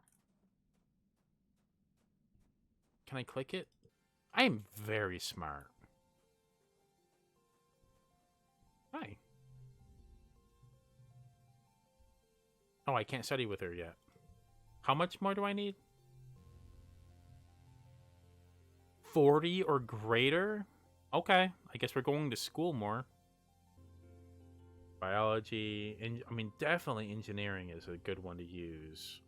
Can I click it? I am very smart. Hi. Oh, I can't study with her yet. How much more do I need? 40 or greater? Okay, I guess we're going to school more. Biology, and I mean, definitely engineering is a good one to use.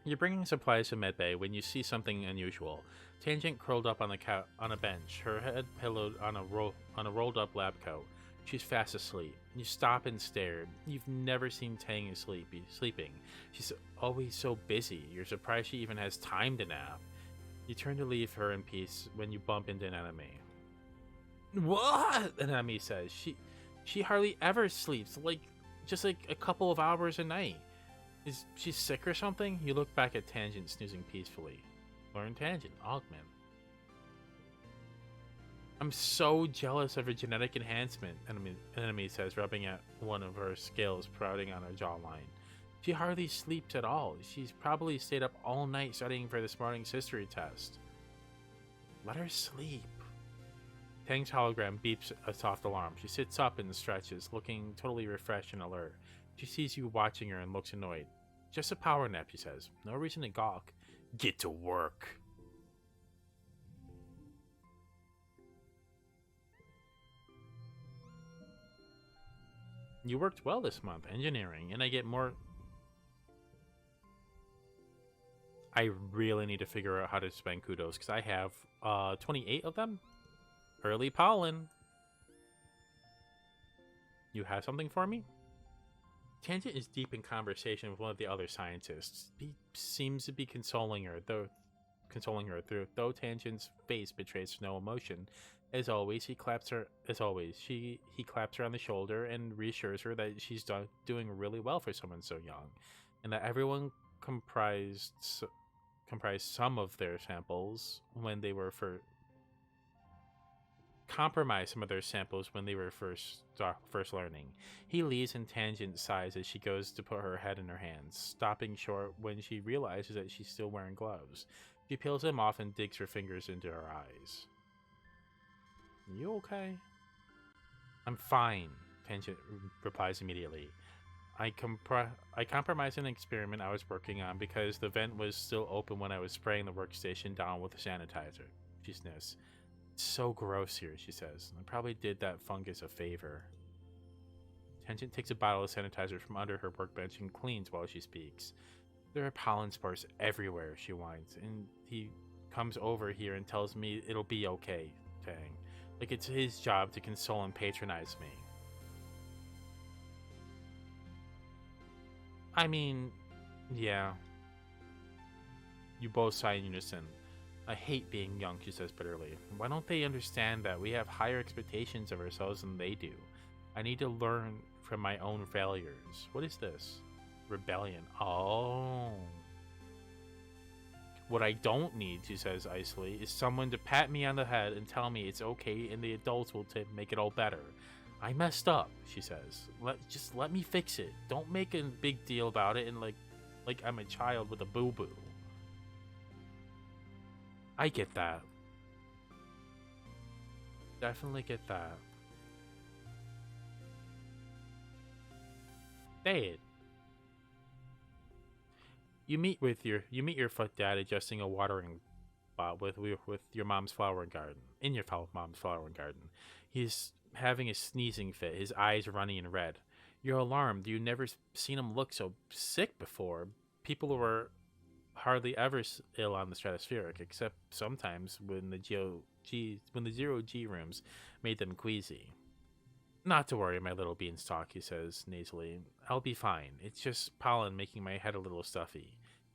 You're bringing supplies to medbay when you see something unusual. Tangent curled up on on a bench, her head pillowed on a rolled up lab coat. She's fast asleep. You stop and stare. You've never seen Tang sleeping. She's always so busy. You're surprised she even has time to nap. You turn to leave her in peace when you bump into an enemy. What? An enemy says. She hardly ever sleeps. Just like a couple of hours a night. Is she sick or something? You look back at Tangent snoozing peacefully. Learn Tangent, Augment. I'm so jealous of her genetic enhancement, enemy says, rubbing at one of her scales sprouting on her jawline. She hardly sleeps at all. She's probably stayed up all night studying for this morning's history test. Let her sleep. Tang's hologram beeps a soft alarm. She sits up and stretches, looking totally refreshed and alert. She sees you watching her and looks annoyed. Just a power nap, she says. No reason to gawk. Get to work. You worked well this month, engineering, and I get more... I really need to figure out how to spend kudos, because I have 28 of them. Early pollen. You have something for me? Tangent is deep in conversation with one of the other scientists. He seems to be consoling her, though Tangent's face betrays no emotion. As always, he claps her on the shoulder and reassures her that she's doing really well for someone so young, and that everyone comprised some of their samples when they were first learning. He leaves and Tangent sighs as she goes to put her head in her hands, stopping short when she realizes that she's still wearing gloves. She peels them off and digs her fingers into her eyes. You okay? I'm fine, Tangent replies immediately. I compromised an experiment I was working on because the vent was still open when I was spraying the workstation down with a sanitizer. She sniffs. It's so gross here, she says. I probably did that fungus a favor. Tangent takes a bottle of sanitizer from under her workbench and cleans while she speaks. There are pollen spores everywhere, she whines, and he comes over here and tells me it'll be okay, Tang. Like it's his job to console and patronize me. I mean, yeah. You both sigh in unison. I hate being young, she says bitterly. Why don't they understand that we have higher expectations of ourselves than they do? I need to learn from my own failures. What is this? Rebellion. Oh. What I don't need, she says icily, is someone to pat me on the head and tell me it's okay and the adults will make it all better. I messed up, she says. Just let me fix it. Don't make a big deal about it and like I'm a child with a boo-boo. I get that. Definitely get that. Dad. You meet your foot dad adjusting a watering pot with your mom's flower garden. In your mom's flower garden. He's having a sneezing fit, his eyes runny and red. You're alarmed. You never seen him look so sick before. People were hardly ever ill on the stratospheric, except sometimes when the zero G rooms made them queasy. Not to worry, my little beanstalk, he says nasally. I'll be fine. It's just pollen making my head a little stuffy.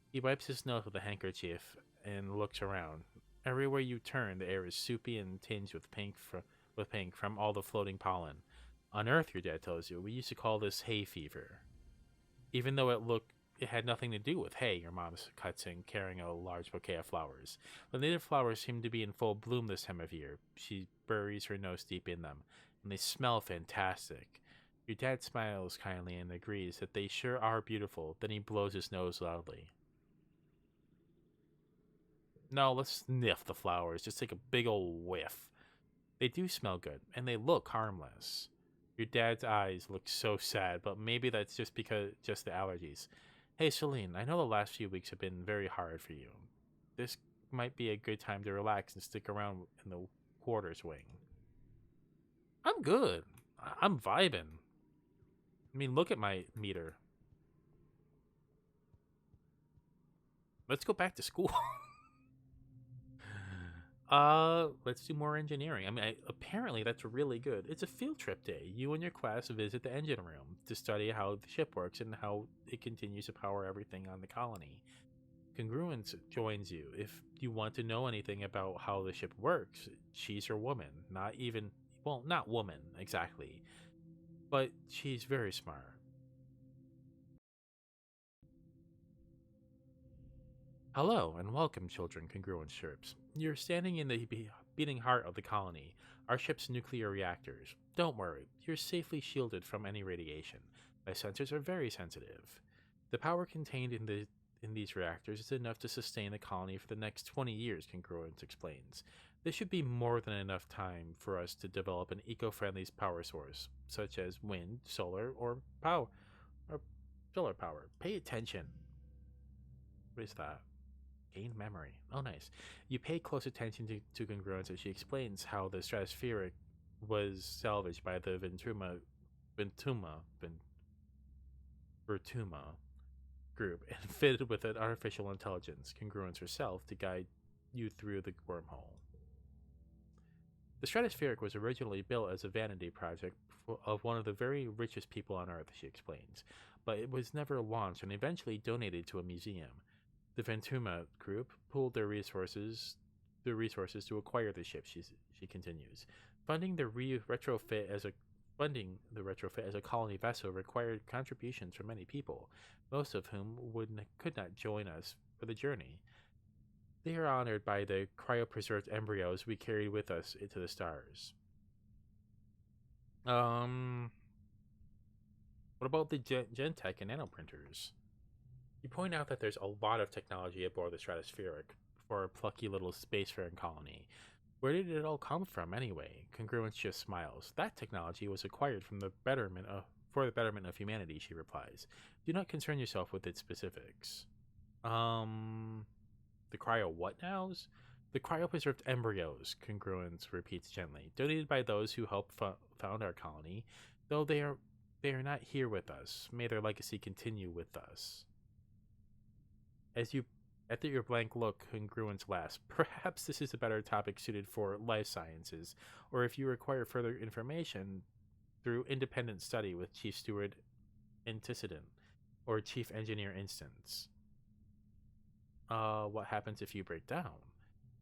He wipes his nose with a handkerchief and looks around. Everywhere you turn, the air is soupy and tinged with pink from all the floating pollen. On Earth, your dad tells you, we used to call this hay fever. Even though it had nothing to do with hay, your mom cuts in, carrying a large bouquet of flowers. The native flowers seem to be in full bloom this time of year. She buries her nose deep in them, and they smell fantastic. Your dad smiles kindly and agrees that they sure are beautiful, then he blows his nose loudly. No, let's sniff the flowers. Just take a big old whiff. They do smell good, and they look harmless. Your dad's eyes look so sad, but maybe that's just the allergies. Hey, Celine, I know the last few weeks have been very hard for you. This might be a good time to relax and stick around in the quarters wing. I'm good. I'm vibing. I mean, look at my meter. Let's go back to school. Let's do more engineering. I mean, apparently that's really good. It's a field trip day. You and your class visit the engine room to study how the ship works and how it continues to power everything on the colony. Congruence joins you if you want to know anything about how the ship works. She's your woman. Not even, well, not woman exactly, but she's very smart. Hello and welcome, children, Congruence chirps. You're standing in the beating heart of the colony, our ship's nuclear reactors. Don't worry, you're safely shielded from any radiation. My sensors are very sensitive. The power contained in these reactors is enough to sustain the colony for the next 20 years, Congruence explains. This should be more than enough time for us to develop an eco-friendly power source, such as wind, solar, or solar power. Pay attention. What is that? Gain memory. Oh, nice. You pay close attention to Congruence as she explains how the stratospheric was salvaged by the Vertuma group and fitted with an artificial intelligence, Congruence herself, to guide you through the wormhole. The stratospheric was originally built as a vanity project of one of the very richest people on Earth, she explains, but it was never launched and eventually donated to a museum. The Ventuma group pooled their resources to acquire the ship, she continues. Funding the retrofit as a colony vessel required contributions from many people, most of whom could not join us for the journey. They are honored by the cryopreserved embryos we carried with us into the stars. What about the Gentech and nanoprinters? You point out that there's a lot of technology aboard the stratospheric for a plucky little spacefaring colony. Where did it all come from, anyway? Congruence just smiles. That technology was acquired for the betterment of humanity, she replies. Do not concern yourself with its specifics. The cryo what nows? The cryopreserved embryos, Congruence repeats gently, donated by those who helped found our colony, though they are not here with us. May their legacy continue with us. After your blank look, Congruence laughs. Perhaps this is a better topic suited for life sciences, or if you require further information, through independent study with Chief Steward Antecedent or Chief Engineer Instance. What happens if you break down?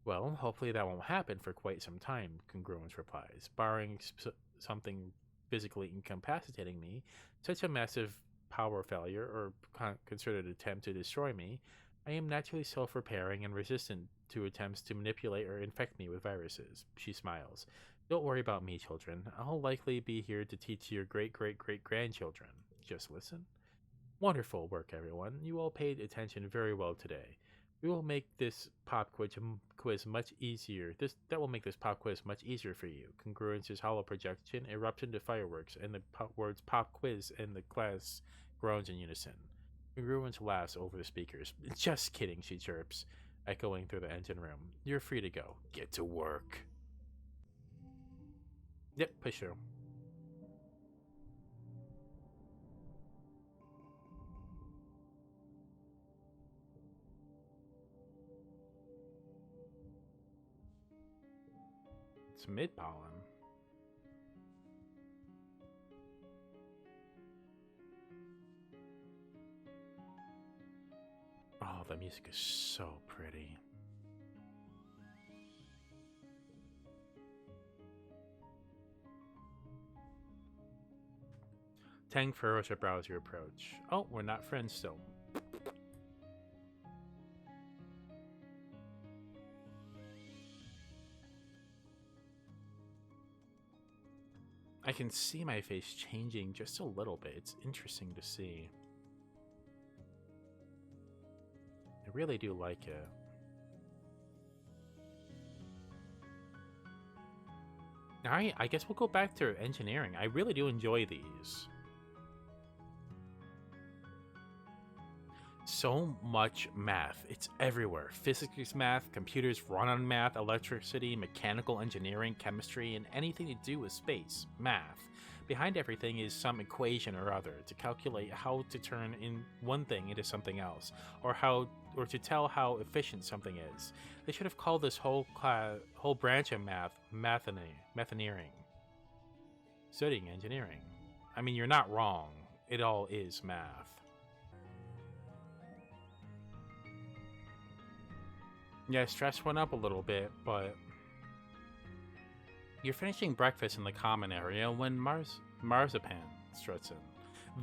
Well, hopefully that won't happen for quite some time, Congruence replies. Barring something physically incapacitating me, such a massive power failure or concerted attempt to destroy me, I am naturally self-repairing and resistant to attempts to manipulate or infect me with viruses. She smiles. Don't worry about me, children. I'll likely be here to teach your great-great-great-grandchildren. Just listen. Wonderful work, everyone. You all paid attention very well today. We will make this pop quiz much easier. That will make this pop quiz much easier for you. Congruence's hollow projection erupts into fireworks, and the words "pop quiz" and the class groans in unison. Congruence laughs over the speakers. Just kidding, she chirps, echoing through the engine room. You're free to go. Get to work. Yep, push through. It's mid-pollen. Oh, the music is so pretty. Tang furrows her brows as you approach. Oh, we're not friends still. I can see my face changing just a little bit. It's interesting to see. I really do like it. Alright, I guess we'll go back to engineering. I really do enjoy these. So much math. It's everywhere. Physics math, computers run on math, electricity, mechanical engineering, chemistry, and anything to do with space. Math. Behind everything is some equation or other to calculate how to turn in one thing into something else, or to tell how efficient something is. They should have called this whole branch of matheneering, studying engineering. I mean, you're not wrong. It all is math. Yeah, stress went up a little bit, but you're finishing breakfast in the common area when Marzipan struts in.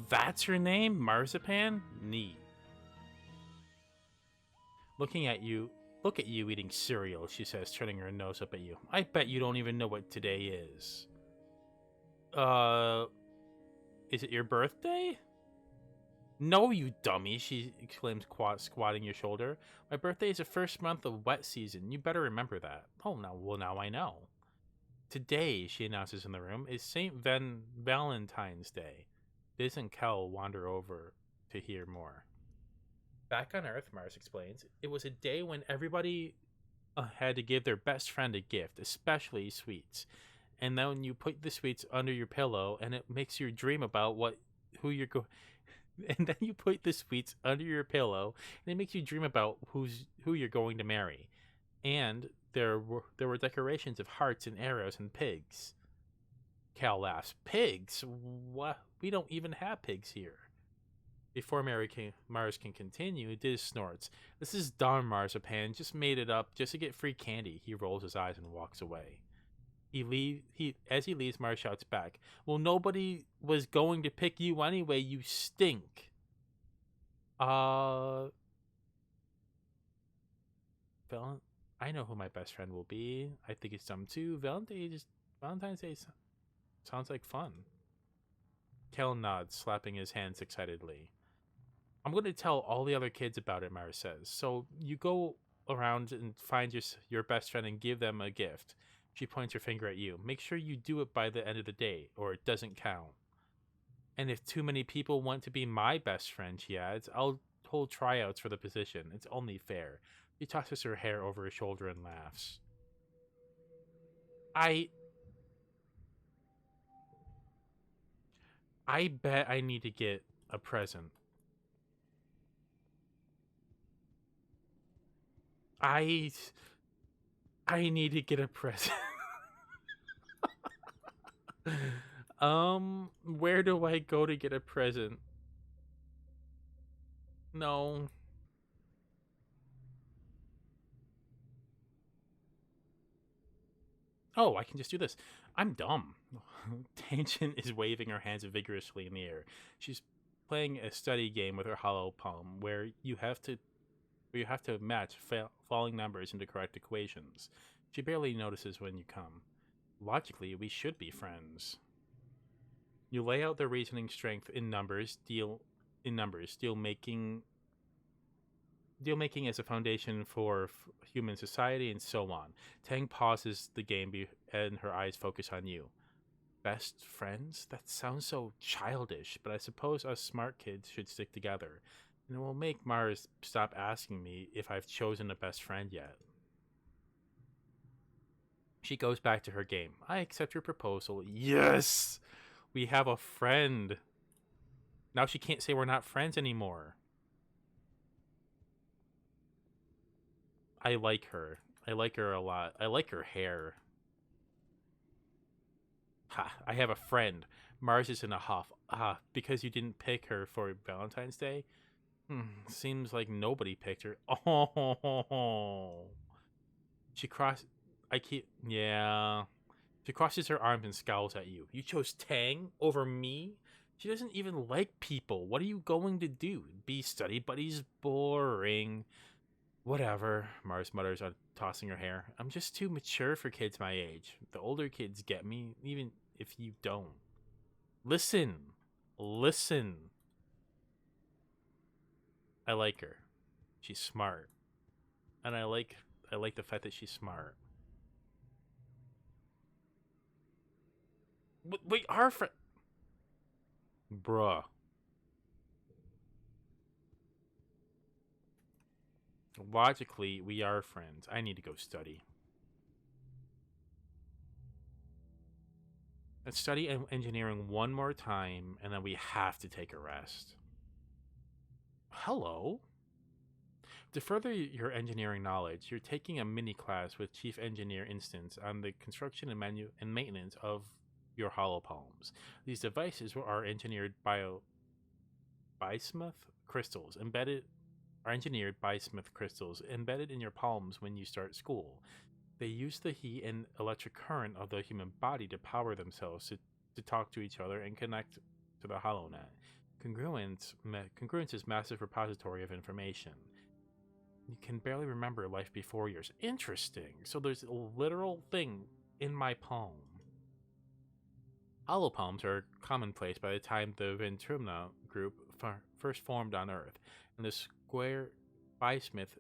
That's her name? Marzipan? Neat. Looking at you, look at you eating cereal, she says, turning her nose up at you. I bet you don't even know what today is. Is it your birthday? No, you dummy, she exclaims, squatting your shoulder. My birthday is the first month of wet season. You better remember that. Oh, now I know. Today, she announces in the room, is St. Valentine's Day. Biz and Kel wander over to hear more. Back on Earth, Mars explains, it was a day when everybody had to give their best friend a gift, especially sweets. And then you put the sweets under your pillow, and it makes you dream about who you're going. And then you put the sweets under your pillow, and it makes you dream about who you're going to marry. And there were decorations of hearts and arrows and pigs. Cal laughs. Pigs? What? We don't even have pigs here. Before Mars can continue, Diz snorts. This is dumb, Marzipan. Just made it up just to get free candy. He rolls his eyes and walks away. As he leaves, Mars shouts back, well, nobody was going to pick you anyway, you stink. I know who my best friend will be. I think it's dumb too. Valentine's Day sounds like fun. Kel nods, slapping his hands excitedly. I'm going to tell all the other kids about it, Mars says. So you go around and find your best friend and give them a gift. She points her finger at you. Make sure you do it by the end of the day, or it doesn't count. And if too many people want to be my best friend, she adds, I'll hold tryouts for the position. It's only fair. She tosses her hair over her shoulder and laughs. I bet I need to get a present. I need to get a present. Where do I go to get a present? No. Oh, I can just do this. I'm dumb. Tangent is waving her hands vigorously in the air. She's playing a study game with her hollow palm where you have to match falling numbers into correct equations. She barely notices when you come. Logically, we should be friends. You lay out the reasoning strength in numbers, deal making as a foundation for human society, and so on. Tang pauses the game and her eyes focus on you. Best friends? That sounds so childish, but I suppose us smart kids should stick together. And it will make Mars stop asking me if I've chosen a best friend yet. She goes back to her game. I accept your proposal. Yes! We have a friend. Now she can't say we're not friends anymore. I like her. I like her a lot. I like her hair. Ha, I have a friend. Mars is in a huff. Because you didn't pick her for Valentine's Day? Seems like nobody picked her. Oh. She crosses her arms and scowls at you. You chose Tang over me? She doesn't even like people. What are you going to do? Be study buddies? Boring. Whatever, Mars mutters, tossing her hair. I'm just too mature for kids my age. The older kids get me, even if you don't. Listen. I like her. She's smart. And I like the fact that she's smart. We are friends. Bruh. Logically, we are friends. I need to go study. Let's study engineering one more time, and then we have to take a rest. Hello? To further your engineering knowledge, you're taking a mini class with Chief Engineer Instance on the construction and maintenance of your hollow palms. These devices are engineered bismuth crystals embedded in your palms when you start school. They use the heat and electric current of the human body to power themselves to talk to each other and connect to the HoloNet. Congruence is massive repository of information. You can barely remember life before yours. Interesting. So there's a literal thing in my palm. Hollow palms are commonplace by the time the Ventrumna group first formed on Earth, and the square bismuth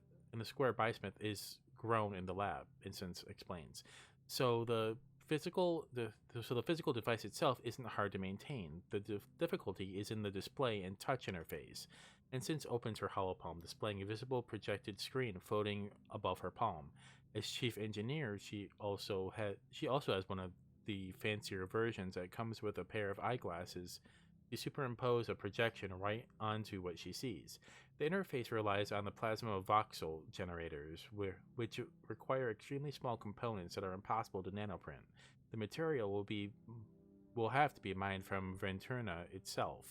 is grown in the lab. Instance explains. So the physical device itself isn't hard to maintain. The difficulty is in the display and touch interface. And since opens her hollow palm, displaying a visible projected screen floating above her palm. As chief engineer, she also has one of the fancier versions that comes with a pair of eyeglasses. You superimpose a projection right onto what she sees. The interface relies on the plasma voxel generators, which require extremely small components that are impossible to nanoprint. The material will have to be mined from Venturna itself.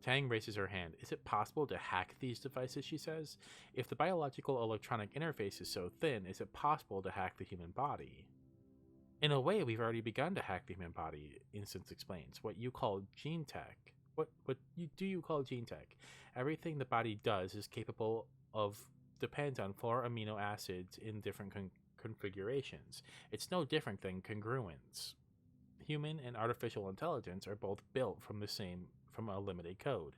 Tang raises her hand. Is it possible to hack these devices, she says? If the biological electronic interface is so thin, is it possible to hack the human body? In a way, we've already begun to hack the human body, Instance explains. What you call gene tech. What do you call gene tech? Everything the body does is capable of depends on 4 amino acids in different configurations. It's no different than congruence. Human and artificial intelligence are both built from a limited code,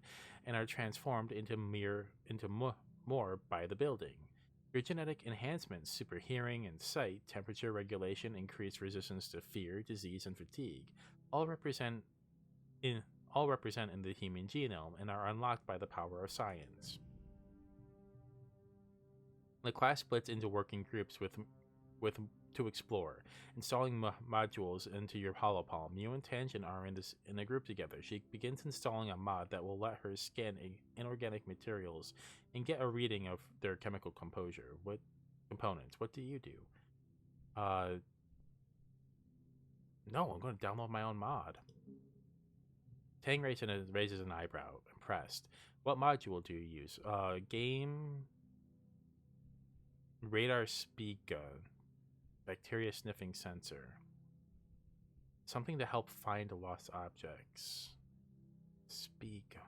and are transformed into more by the building. Your genetic enhancements, super hearing and sight, temperature regulation, increased resistance to fear, disease, and fatigue, all represent in the human genome and are unlocked by the power of science. The class splits into working groups to explore, installing modules into your holopalm. You and Tangent are in a group together. She begins installing a mod that will let her scan inorganic materials and get a reading of their chemical composure. What components? What do you do? No, I'm going to download my own mod. Tang raises an eyebrow, impressed. What module do you use? Game radar speed gun. Bacteria sniffing sensor. Something to help find lost objects. Speed gun.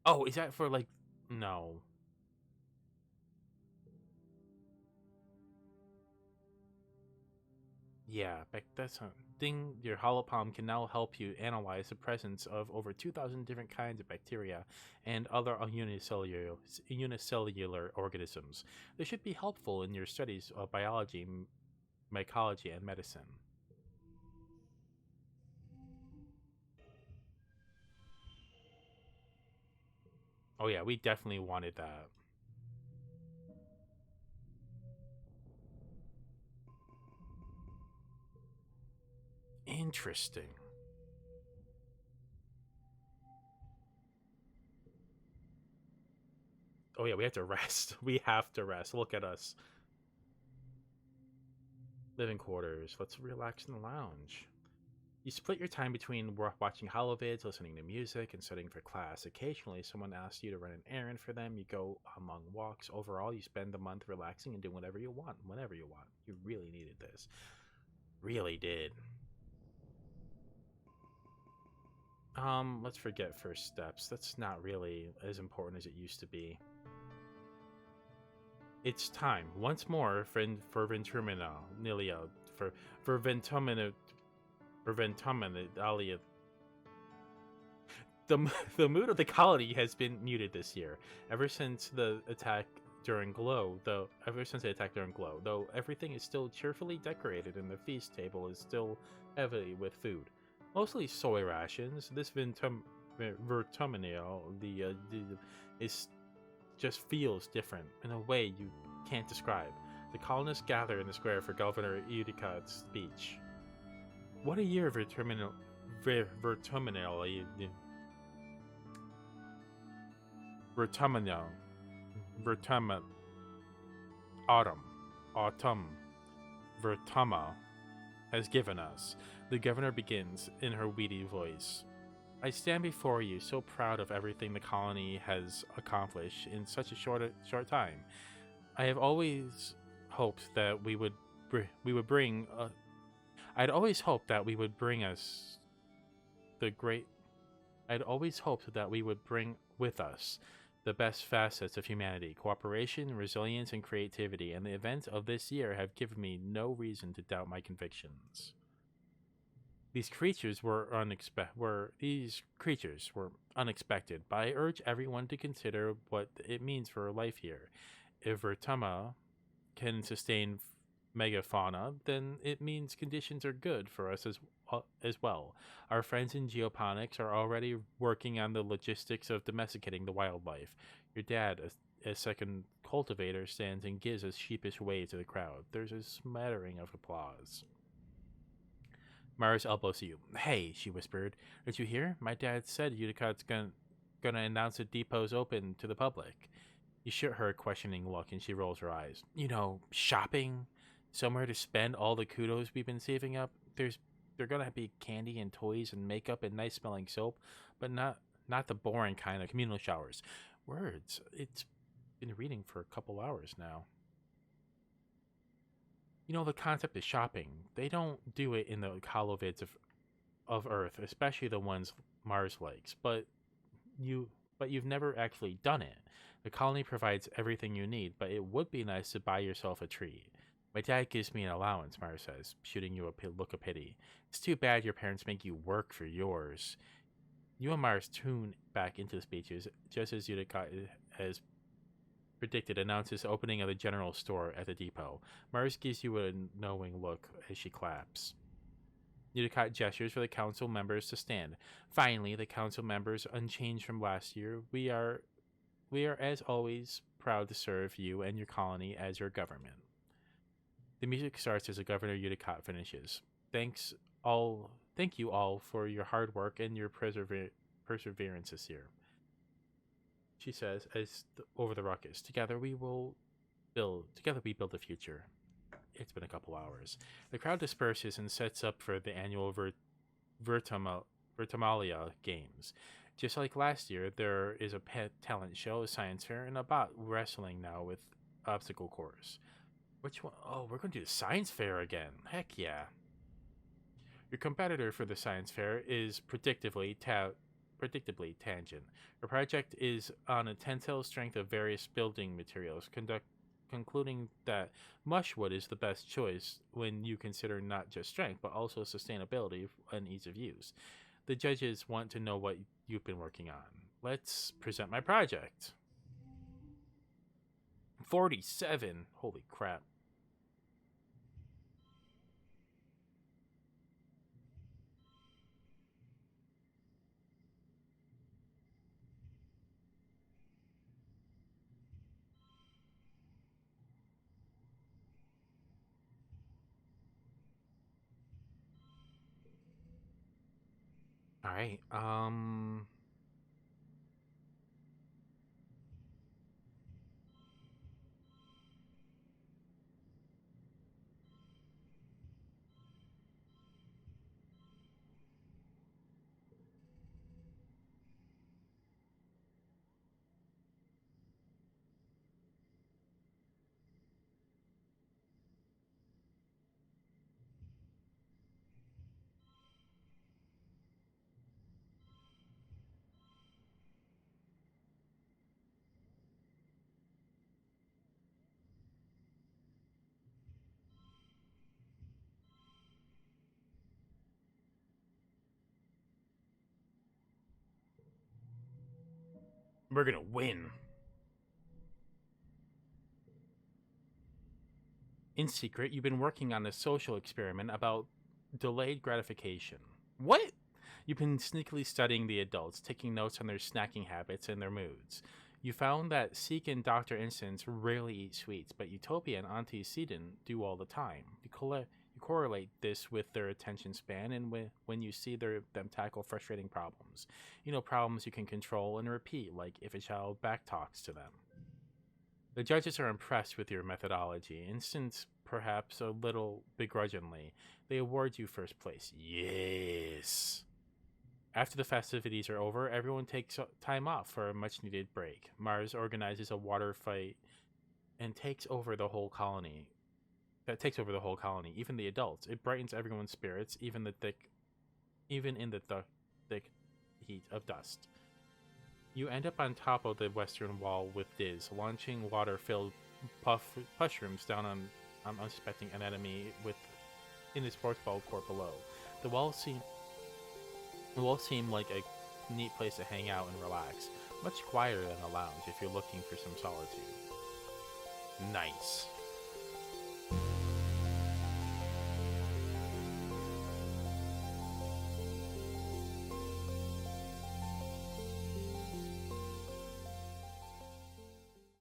Oh, is that for like... No. Yeah, that's a thing. Your holopalm can now help you analyze the presence of over 2,000 different kinds of bacteria and other unicellular organisms. They should be helpful in your studies of biology, mycology, and medicine. Oh yeah, we definitely wanted that. Interesting. Oh yeah, we have to rest. We have to rest. Look at us. Living quarters. Let's relax in the lounge. You split your time between watching holovids, listening to music, and studying for class. Occasionally, someone asks you to run an errand for them. You go on long walks. Overall, you spend the month relaxing and doing whatever you want, whenever you want. You really needed this. Really did. Let's forget first steps. That's not really as important as it used to be. It's time once more for Venturmina, Nilia, for Ventumina, Alia. The mood of the colony has been muted this year, ever since the attack during Glow. Though everything is still cheerfully decorated and the feast table is still heavy with food, mostly soy rations. This Vertumino is just feels different in a way you can't describe. The colonists gather in the square for Governor Eudicott's speech. What a year of vertumino, vertum, autumn, vertuma has given us. The governor begins in her weedy voice. I stand before you so proud of everything the colony has accomplished in such a short time. I have always hoped that we would bring. I'd always hoped that we would bring us the great. I'd always hoped that we would bring with us the best facets of humanity: cooperation, resilience, and creativity. And the events of this year have given me no reason to doubt my convictions. These creatures were unexpected, but I urge everyone to consider what it means for life here. If Vertama can sustain megafauna, then it means conditions are good for us as well. Our friends in geoponics are already working on the logistics of domesticating the wildlife. Your dad, a second cultivator, stands and gives a sheepish wave to the crowd. There's a smattering of applause. Mars elbows you. Hey, she whispered. Did you hear? My dad said Udicott's gonna announce the depot's open to the public. You shoot her a questioning look and she rolls her eyes. You know, shopping? Somewhere to spend all the kudos we've been saving up? They're gonna be candy and toys and makeup and nice smelling soap, but not the boring kind of communal showers. Words. It's been reading for a couple hours now. You know, the concept of shopping. They don't do it in the hollow vids of Earth, especially the ones Mars likes, but you've never actually done it. The colony provides everything you need, but it would be nice to buy yourself a treat. My dad gives me an allowance, Mars says, shooting you a look of pity. It's too bad your parents make you work for yours. You and Mars tune back into the speeches, just as Utica has predicted, announces the opening of the general store at the depot. Mars gives you a knowing look as she claps. Utica gestures for the council members to stand. Finally, the council members, unchanged from last year, we are as always proud to serve you and your colony as your government. The music starts as the Governor Udicott finishes. Thank you all for your hard work and your perseverance this year, she says over the ruckus. Together we build the future. It's been a couple hours. The crowd disperses and sets up for the annual Vertamalia Games. Just like last year, there is a pet talent show, a science fair, and a bot wrestling now with obstacle course. Which one? Oh, we're going to do the science fair again. Heck yeah. Your competitor for the science fair is predictably Tangent. Her project is on a tensile strength of various building materials, concluding that mushwood is the best choice when you consider not just strength, but also sustainability and ease of use. The judges want to know what you've been working on. Let's present my project. 47. Holy crap. All right. We're gonna win. In secret, you've been working on a social experiment about delayed gratification. What? You've been sneakily studying the adults, taking notes on their snacking habits and their moods. You found that Seek and Dr. Instance rarely eat sweets, but Utopia and Auntie Seedon do all the time. You correlate this with their attention span and when you see them tackle frustrating problems. You know, problems you can control and repeat, like if a child backtalks to them. The judges are impressed with your methodology, and since perhaps a little begrudgingly, they award you first place. Yes! After the festivities are over, everyone takes time off for a much needed break. Mars organizes a water fight and takes over the whole colony. That takes over the whole colony, even the adults. It brightens everyone's spirits, even in the thick heat of dust. You end up on top of the western wall with Diz, launching water-filled mushrooms down on unsuspecting enemy in the sports ball court below. The walls seem like a neat place to hang out and relax. Much quieter than a lounge if you're looking for some solitude. Nice.